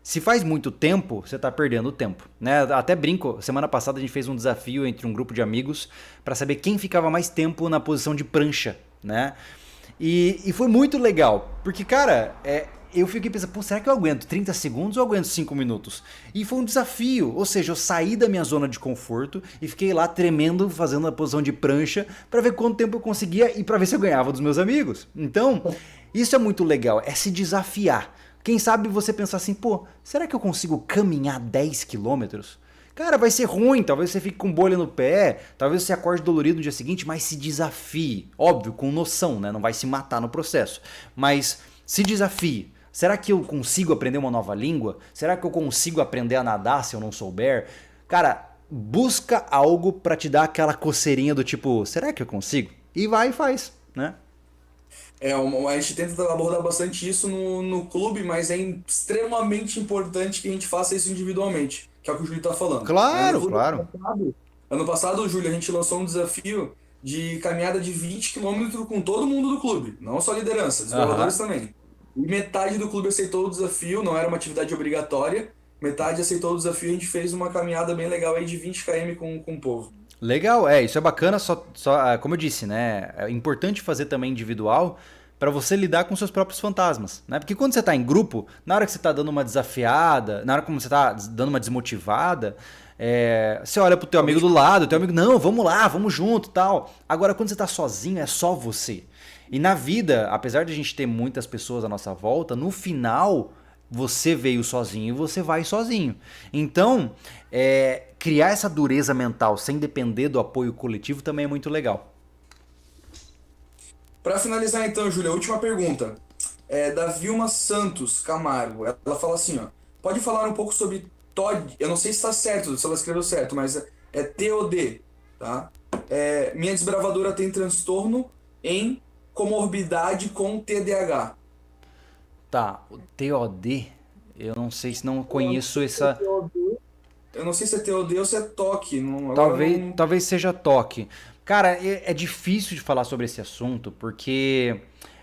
Se faz muito tempo, você está perdendo tempo, né? Até brinco, semana passada a gente fez um desafio entre um grupo de amigos para saber quem ficava mais tempo na posição de prancha, né? E foi muito legal, porque, cara, eu fiquei pensando, pô, será que eu aguento 30 segundos ou eu aguento 5 minutos? E foi um desafio, ou seja, eu saí da minha zona de conforto e fiquei lá tremendo, fazendo a posição de prancha para ver quanto tempo eu conseguia e para ver se eu ganhava dos meus amigos. Então, isso é muito legal, é se desafiar. Quem sabe você pensar assim, pô, será que eu consigo caminhar 10 quilômetros? Cara, vai ser ruim, talvez você fique com bolha no pé, talvez você acorde dolorido no dia seguinte, mas se desafie. Óbvio, com noção, né? Não vai se matar no processo. Mas se desafie. Será que eu consigo aprender uma nova língua? Será que eu consigo aprender a nadar se eu não souber? Cara, busca algo pra te dar aquela coceirinha do tipo, será que eu consigo? E vai e faz, né? A gente tenta abordar bastante isso no clube, mas é extremamente importante que a gente faça isso individualmente, que é o que o Júlio está falando. Aí no Claro, clube, claro. ano passado, Júlio, a gente lançou um desafio de caminhada de 20 quilômetros com todo mundo do clube, não só a liderança, Aham. desenvolvedores também. E metade do clube aceitou o desafio, não era uma atividade obrigatória, metade aceitou o desafio e a gente fez uma caminhada bem legal aí de 20 km com o povo. Legal, isso é bacana, como eu disse, né? É importante fazer também individual para você lidar com seus próprios fantasmas, né? Porque quando você tá em grupo, na hora que você tá dando uma desafiada, na hora como você tá dando uma desmotivada, você olha pro teu amigo do lado, o teu amigo, não, vamos lá, vamos junto, tal. Agora quando você tá sozinho, é só você. E na vida, apesar de a gente ter muitas pessoas à nossa volta, no final você veio sozinho e você vai sozinho. Então, criar essa dureza mental sem depender do apoio coletivo também é muito legal. Para finalizar então, Júlia, a última pergunta. É da Vilma Santos Camargo. Ela fala assim, ó. Pode falar um pouco sobre TOD? Eu não sei se está certo, se ela escreveu certo, mas é TOD, tá? Minha desbravadora tem transtorno em comorbidade com TDAH. Tá, o TOD, eu não sei se não conheço essa. Eu não sei se é TOD ou se é TOC. Agora Talvez, não. talvez seja toque. Cara, é difícil de falar sobre esse assunto porque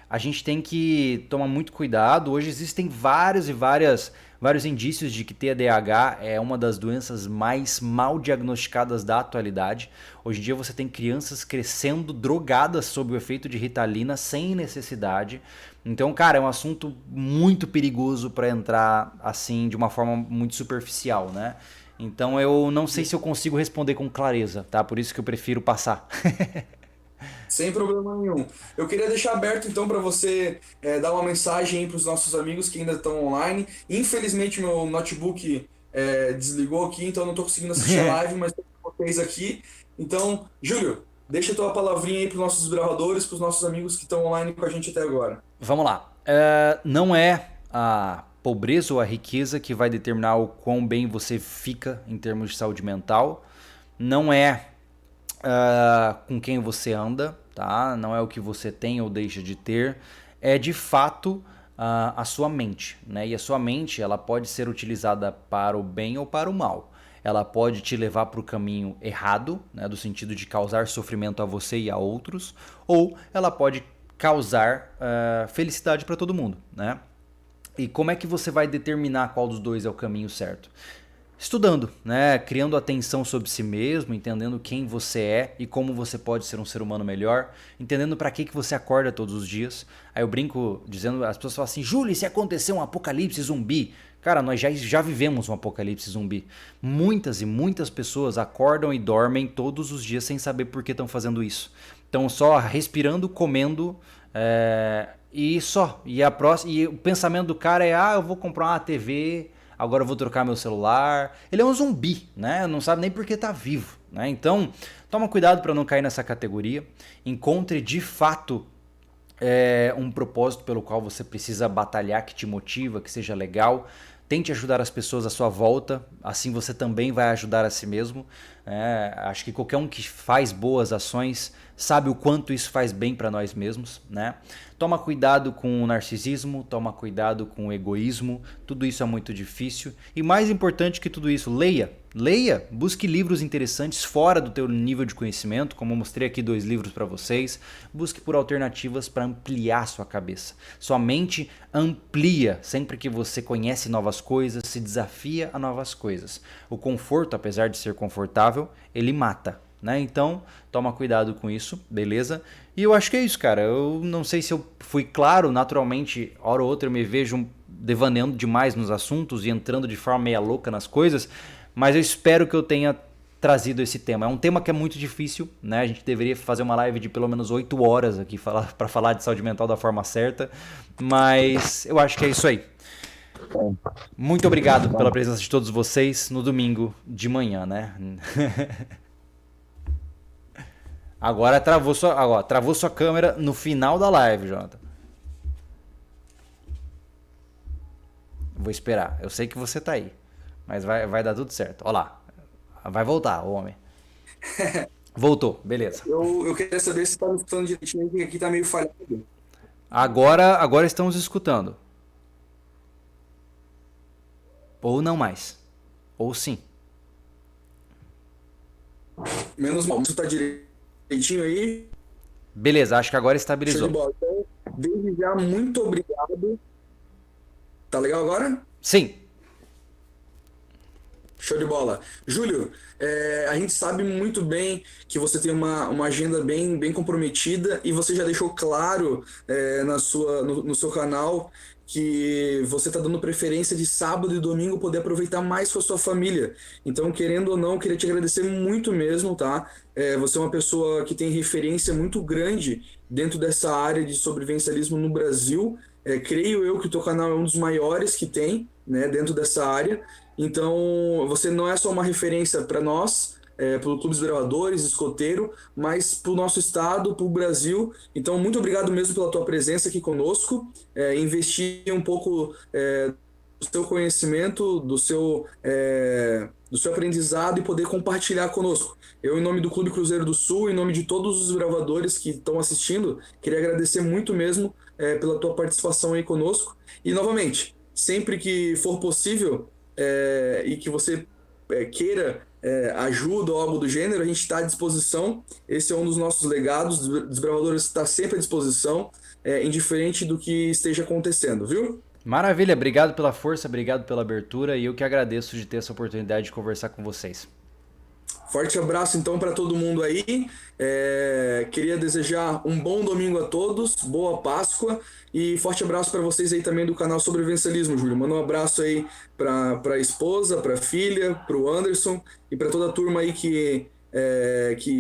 a gente tem que tomar muito cuidado. Hoje existem vários indícios de que TDAH é uma das doenças mais mal diagnosticadas da atualidade. Hoje em dia você tem crianças crescendo drogadas sob o efeito de Ritalina sem necessidade. Então, cara, é um assunto muito perigoso para entrar assim de uma forma muito superficial, né? Então eu não sei se eu consigo responder com clareza, tá? Por isso que eu prefiro passar. Sem problema nenhum. Eu queria deixar aberto então para você dar uma mensagem para os nossos amigos que ainda estão online. Infelizmente meu notebook desligou aqui, então eu não estou conseguindo assistir a live, mas estou com vocês aqui. Então, Júlio, deixa a tua palavrinha aí para os nossos gravadores, para os nossos amigos que estão online com a gente até agora. Vamos lá. Não é a pobreza ou a riqueza que vai determinar o quão bem você fica em termos de saúde mental. Não é com quem você anda, tá? Não é o que você tem ou deixa de ter. É de fato a sua mente, né? E a sua mente ela pode ser utilizada para o bem ou para o mal. Ela pode te levar para o caminho errado, né? Do sentido de causar sofrimento a você e a outros, ou ela pode causar felicidade para todo mundo, né? E como é que você vai determinar qual dos dois é o caminho certo? Estudando, né? Criando atenção sobre si mesmo, entendendo quem você é e como você pode ser um ser humano melhor, entendendo para que você acorda todos os dias. Aí eu brinco dizendo, as pessoas falam assim, Júlio, e se acontecer um apocalipse zumbi? Cara, nós já vivemos um apocalipse zumbi. Muitas e muitas pessoas acordam e dormem todos os dias sem saber por que estão fazendo isso. Estão só respirando, comendo e só. E o pensamento do cara é, eu vou comprar uma TV, agora eu vou trocar meu celular. Ele é um zumbi, né? Não sabe nem por que tá vivo, né? Então, toma cuidado para não cair nessa categoria. Encontre de fato um propósito pelo qual você precisa batalhar, que te motiva, que seja legal. Tente ajudar as pessoas à sua volta, assim você também vai ajudar a si mesmo. Acho que qualquer um que faz boas ações sabe o quanto isso faz bem para nós mesmos, né? Toma cuidado com o narcisismo, toma cuidado com o egoísmo, tudo isso é muito difícil. E mais importante que tudo isso, leia. Leia, busque livros interessantes fora do teu nível de conhecimento, como eu mostrei aqui 2 livros para vocês. Busque por alternativas para ampliar sua cabeça. Sua mente amplia sempre que você conhece novas coisas, se desafia a novas coisas. O conforto, apesar de ser confortável, ele mata, né? Então, toma cuidado com isso, beleza? E eu acho que é isso, cara. Eu não sei se eu fui claro, naturalmente, hora ou outra eu me vejo devaneando demais nos assuntos e entrando de forma meia louca nas coisas, mas eu espero que eu tenha trazido esse tema. É um tema que é muito difícil, né? A gente deveria fazer uma live de pelo menos 8 horas aqui para falar de saúde mental da forma certa, mas eu acho que é isso aí. Muito obrigado pela presença de todos vocês no domingo de manhã, né? Travou sua câmera no final da live, Jonathan. Vou esperar. Eu sei que você tá aí. Mas vai dar tudo certo. Olha lá. Vai voltar, o homem. Voltou, beleza. Eu queria saber se está me escutando direitinho, que aqui tá meio falhado. Agora estamos escutando. Ou não mais. Ou sim. Menos mal, você tá direitinho aí? Beleza, acho que agora Show de estabilizou. bola. Então, desde já, muito obrigado. Tá legal agora? Sim. Show de bola. Júlio, a gente sabe muito bem que você tem uma agenda bem comprometida e você já deixou claro no seu canal que você está dando preferência de sábado e domingo poder aproveitar mais com a sua família. Então, querendo ou não, queria te agradecer muito mesmo, tá? Você é uma pessoa que tem referência muito grande dentro dessa área de sobrevivencialismo no Brasil. Creio eu que o teu canal é um dos maiores que tem, né, dentro dessa área. Então, você não é só uma referência para nós, para o Clube dos Bravadores, escoteiro, mas para o nosso estado, para o Brasil. Então, muito obrigado mesmo pela tua presença aqui conosco. Investir um pouco do seu conhecimento, do seu aprendizado e poder compartilhar conosco. Eu, em nome do Clube Cruzeiro do Sul, em nome de todos os bravadores que estão assistindo, queria agradecer muito mesmo pela tua participação aí conosco. E, novamente, sempre que for possível e que você queira ajuda ou algo do gênero, a gente está à disposição. Esse é um dos nossos legados. Desbravadores está sempre à disposição, indiferente do que esteja acontecendo, viu? Maravilha, obrigado pela força, obrigado pela abertura e eu que agradeço de ter essa oportunidade de conversar com vocês. Forte abraço então para todo mundo aí. Queria desejar um bom domingo a todos, boa Páscoa e forte abraço para vocês aí também do canal Sobrevivencialismo, Júlio. Manda um abraço aí para a esposa, para a filha, para o Anderson e para toda a turma aí que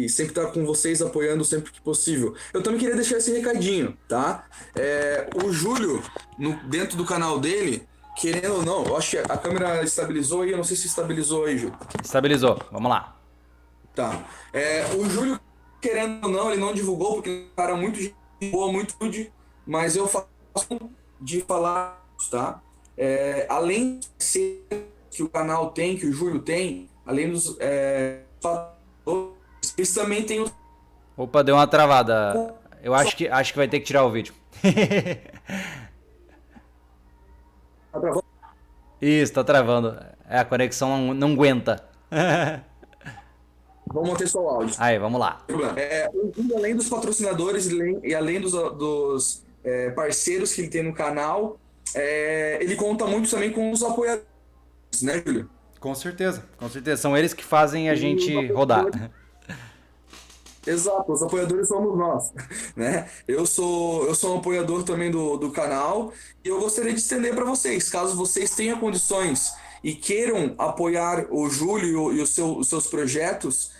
sempre está com vocês apoiando sempre que possível. Eu também queria deixar esse recadinho, tá? O Júlio, dentro do canal dele, querendo ou não, eu acho que a câmera estabilizou aí, eu não sei se estabilizou aí, Júlio. Estabilizou, vamos lá. Tá. O Júlio, querendo ou não, ele não divulgou, porque ele é um cara muito gente boa, muito humilde, mas eu faço de falar, tá? Além de ser que o canal tem, que o Júlio tem, além dos eles também têm o. Opa, deu uma travada. Eu acho que vai ter que tirar o vídeo. Isso, tá travando. A conexão não aguenta. Vamos manter só o áudio. Aí, vamos lá. O Júlio, além dos patrocinadores e além dos parceiros que ele tem no canal, ele conta muito também com os apoiadores, né, Júlio? Com certeza, com certeza. São eles que fazem a gente rodar. Exato, os apoiadores somos nós, né? Eu sou um apoiador também do canal e eu gostaria de estender para vocês, caso vocês tenham condições e queiram apoiar o Júlio e os seus projetos,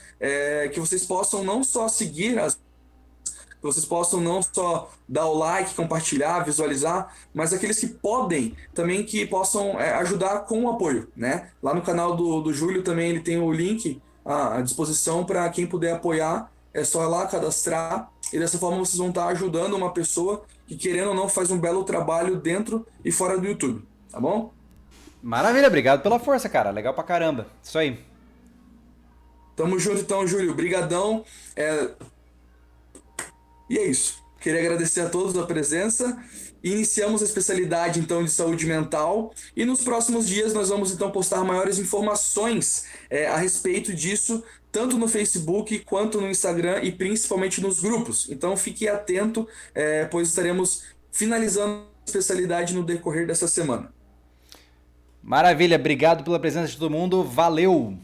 que vocês possam não só seguir que vocês possam não só dar o like, compartilhar, visualizar, mas aqueles que podem também que possam ajudar com o apoio, né? Lá no canal do Júlio também ele tem o link à disposição para quem puder apoiar. É só ir lá cadastrar e dessa forma vocês vão estar ajudando uma pessoa que, querendo ou não, faz um belo trabalho dentro e fora do YouTube, tá bom? Maravilha, obrigado pela força, cara. Legal pra caramba. Isso aí. Tamo junto então, Júlio. Brigadão. E é isso. Queria agradecer a todos a presença. Iniciamos a especialidade então de saúde mental e nos próximos dias nós vamos então postar maiores informações a respeito disso, tanto no Facebook quanto no Instagram e principalmente nos grupos. Então fique atento, pois estaremos finalizando a especialidade no decorrer dessa semana. Maravilha, obrigado pela presença de todo mundo. Valeu!